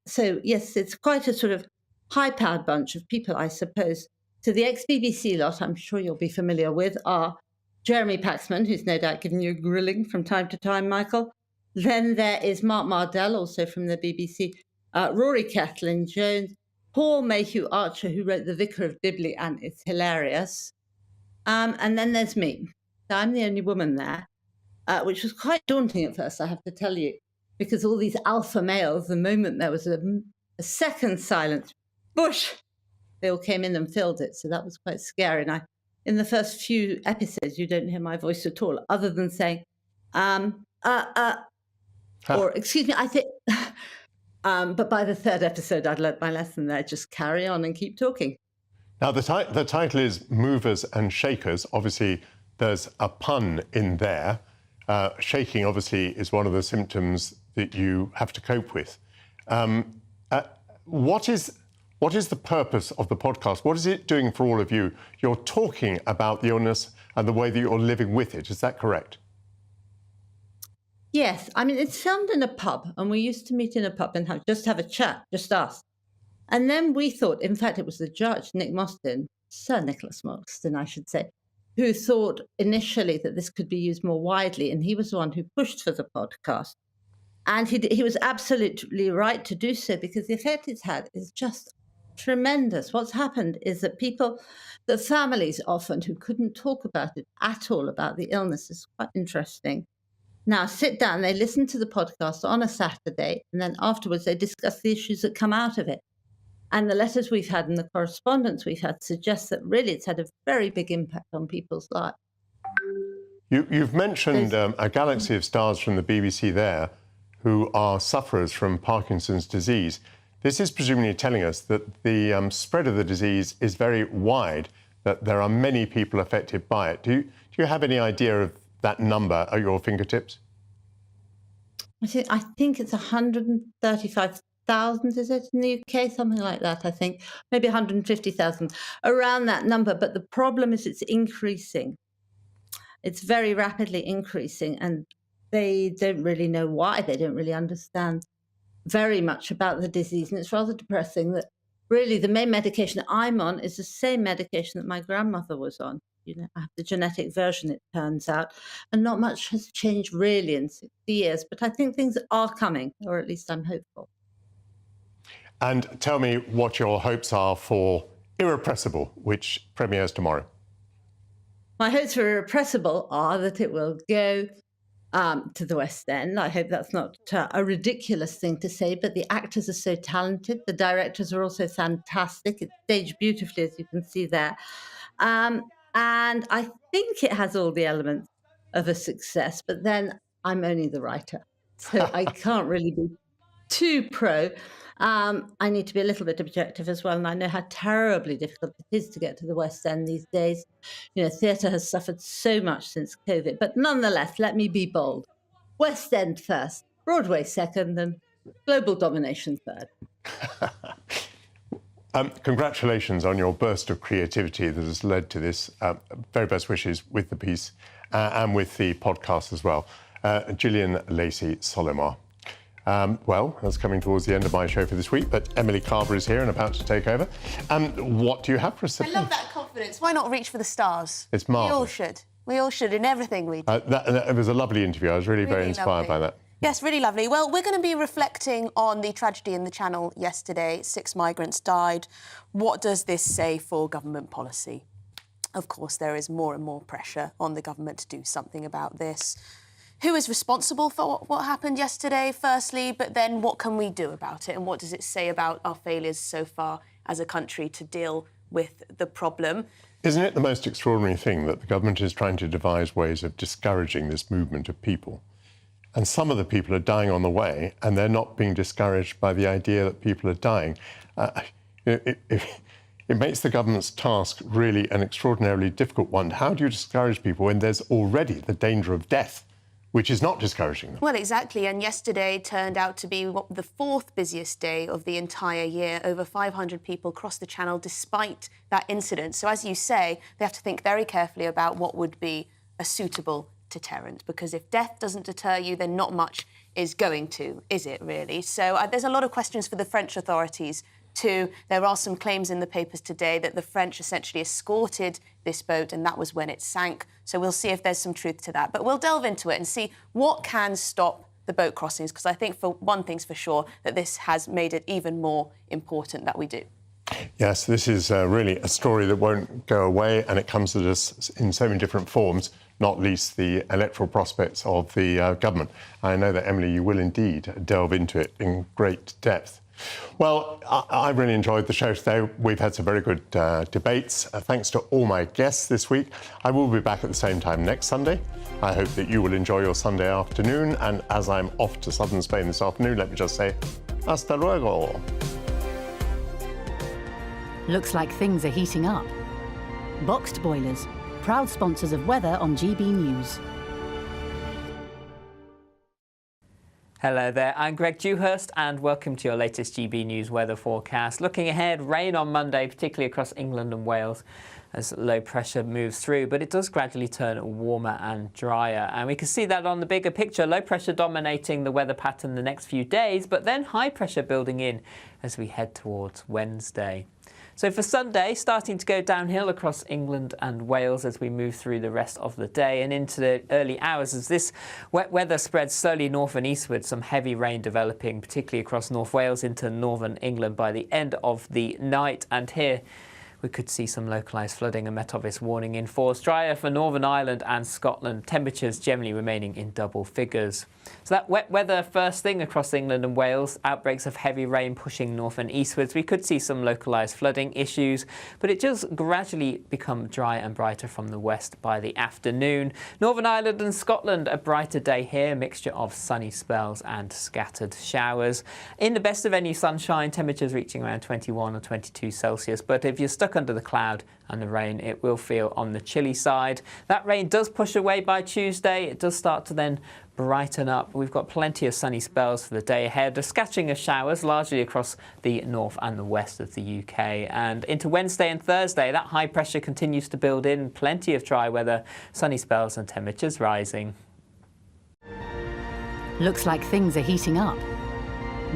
so, yes, it's quite a sort of high-powered bunch of people, I suppose. So the ex-BBC lot, I'm sure you'll be familiar with, are Jeremy Paxman, who's no doubt giving you a grilling from time to time, Michael. Then there is Mark Mardell, also from the BBC, Rory Kathleen-Jones, Paul Mayhew Archer, who wrote The Vicar of Dibley, and it's hilarious. And then there's me. So I'm the only woman there, which was quite daunting at first, I have to tell you, because all these alpha males, the moment there was a second silence, Bush, they all came in and filled it. So that was quite scary. And in the first few episodes, you don't hear my voice at all, other than saying, or excuse me, I think. But by the third episode, I'd learnt my lesson there. Just carry on and keep talking. Now, the title is Movers and Shakers. Obviously, there's a pun in there. Shaking, obviously, is one of the symptoms that you have to cope with. What is the purpose of the podcast? What is it doing for all of you? You're talking about the illness and the way that you're living with it. Is that correct? Yes. I mean, it's filmed in a pub, and we used to meet in a pub and have a chat, just us. And then we thought, in fact, it was the judge, Sir Nicholas Mostyn, I should say, who thought initially that this could be used more widely, and he was the one who pushed for the podcast. And he was absolutely right to do so, because the effect it's had is just tremendous. What's happened is that the families often who couldn't talk about it at all, about the illness, is quite interesting. Now sit down, they listen to the podcast on a Saturday, and then afterwards they discuss the issues that come out of it. And the letters we've had and the correspondence we've had suggests that really it's had a very big impact on people's lives. You've mentioned a galaxy of stars from the BBC there who are sufferers from Parkinson's disease. This is presumably telling us that the spread of the disease is very wide, that there are many people affected by it. Do you have any idea of that number at your fingertips? I think it's 135,000, is it, in the UK? Something like that, I think. Maybe 150,000, around that number. But the problem is it's increasing. It's very rapidly increasing, and they don't really know why. They don't really understand very much about the disease. And it's rather depressing that really the main medication that I'm on is the same medication that my grandmother was on. You know, I have the genetic version, it turns out, and not much has changed really in 60 years. But I think things are coming, or at least I'm hopeful. And tell me what your hopes are for Irrepressible, which premieres tomorrow. My hopes for Irrepressible are that it will go to the West End. I hope that's not a ridiculous thing to say, but the actors are so talented. The directors are also fantastic. It's staged beautifully, as you can see there. And I think it has all the elements of a success, but then I'm only the writer, so I can't really be too pro. I need to be a little bit objective as well, and I know how terribly difficult it is to get to the West End these days. You know, theatre has suffered so much since COVID, but nonetheless, let me be bold. West End first, Broadway second, and global domination third. Congratulations on your burst of creativity that has led to this. Very best wishes with the piece and with the podcast as well. Gillian Lacey Solomar. Well, that's coming towards the end of my show for this week, but Emily Carver is here and about to take over. What do you have for us? I love that confidence. Why not reach for the stars? It's marvellous. We all should. We all should in everything we do. It was a lovely interview. I was really very inspired by that. Yes, really lovely. Well, we're going to be reflecting on the tragedy in the Channel yesterday. 6 migrants died. What does this say for government policy? Of course, there is more and more pressure on the government to do something about this. Who is responsible for what happened yesterday, firstly, but then what can we do about it? And what does it say about our failures so far as a country to deal with the problem? Isn't it the most extraordinary thing that the government is trying to devise ways of discouraging this movement of people? And some of the people are dying on the way, and they're not being discouraged by the idea that people are dying. It makes the government's task really an extraordinarily difficult one. How do you discourage people when there's already the danger of death, which is not discouraging them? Well, exactly. And yesterday turned out to be the 4th busiest day of the entire year. Over 500 people crossed the Channel despite that incident. So, as you say, they have to think very carefully about what would be a suitable deterrent, because if death doesn't deter you, then not much is going to, is it really? So there's a lot of questions for the French authorities too. There are some claims in the papers today that the French essentially escorted this boat and that was when it sank. So we'll see if there's some truth to that. But we'll delve into it and see what can stop the boat crossings, because I think for one thing's for sure, that this has made it even more important that we do. Yes, this is really a story that won't go away, and it comes at us in so many different forms, not least the electoral prospects of the government. I know that, Emily, you will indeed delve into it in great depth. Well, I really enjoyed the show today. We've had some very good debates. Thanks to all my guests this week. I will be back at the same time next Sunday. I hope that you will enjoy your Sunday afternoon. And as I'm off to southern Spain this afternoon, let me just say, hasta luego. Looks like things are heating up. Boxed Boilers, proud sponsors of weather on GB News. Hello there, I'm Greg Dewhurst and welcome to your latest GB News weather forecast. Looking ahead, rain on Monday, particularly across England and Wales as low pressure moves through, but it does gradually turn warmer and drier. And we can see that on the bigger picture, low pressure dominating the weather pattern the next few days, but then high pressure building in as we head towards Wednesday. So for Sunday, starting to go downhill across England and Wales as we move through the rest of the day and into the early hours as this wet weather spreads slowly north and eastward, some heavy rain developing, particularly across North Wales into northern England by the end of the night. And here we could see some localised flooding, a Met Office warning in force. Drier for Northern Ireland and Scotland, temperatures generally remaining in double figures. So that wet weather first thing across England and Wales, outbreaks of heavy rain pushing north and eastwards. We could see some localised flooding issues, but it does gradually become dry and brighter from the west by the afternoon. Northern Ireland and Scotland, a brighter day here, a mixture of sunny spells and scattered showers. In the best of any sunshine, temperatures reaching around 21 or 22 Celsius, but if you're stuck under the cloud and the rain, it will feel on the chilly side. That rain does push away by Tuesday. It does start to then brighten up. We've got plenty of sunny spells for the day ahead. A scattering of showers largely across the north and the west of the UK. And into Wednesday and Thursday, that high pressure continues to build in. Plenty of dry weather, sunny spells and temperatures rising. Looks like things are heating up.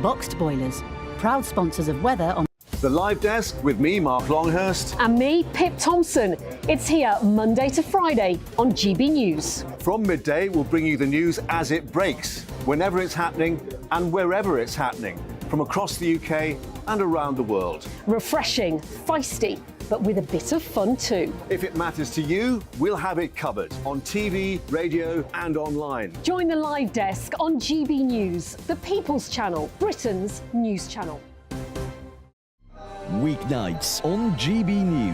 Boxed Boilers, proud sponsors of weather on The Live Desk with me, Mark Longhurst. And me, Pip Thompson. It's here Monday to Friday on GB News. From midday, we'll bring you the news as it breaks, whenever it's happening and wherever it's happening, from across the UK and around the world. Refreshing, feisty, but with a bit of fun too. If it matters to you, we'll have it covered on TV, radio and online. Join the Live Desk on GB News, the People's Channel, Britain's news channel. Weeknights on GB News.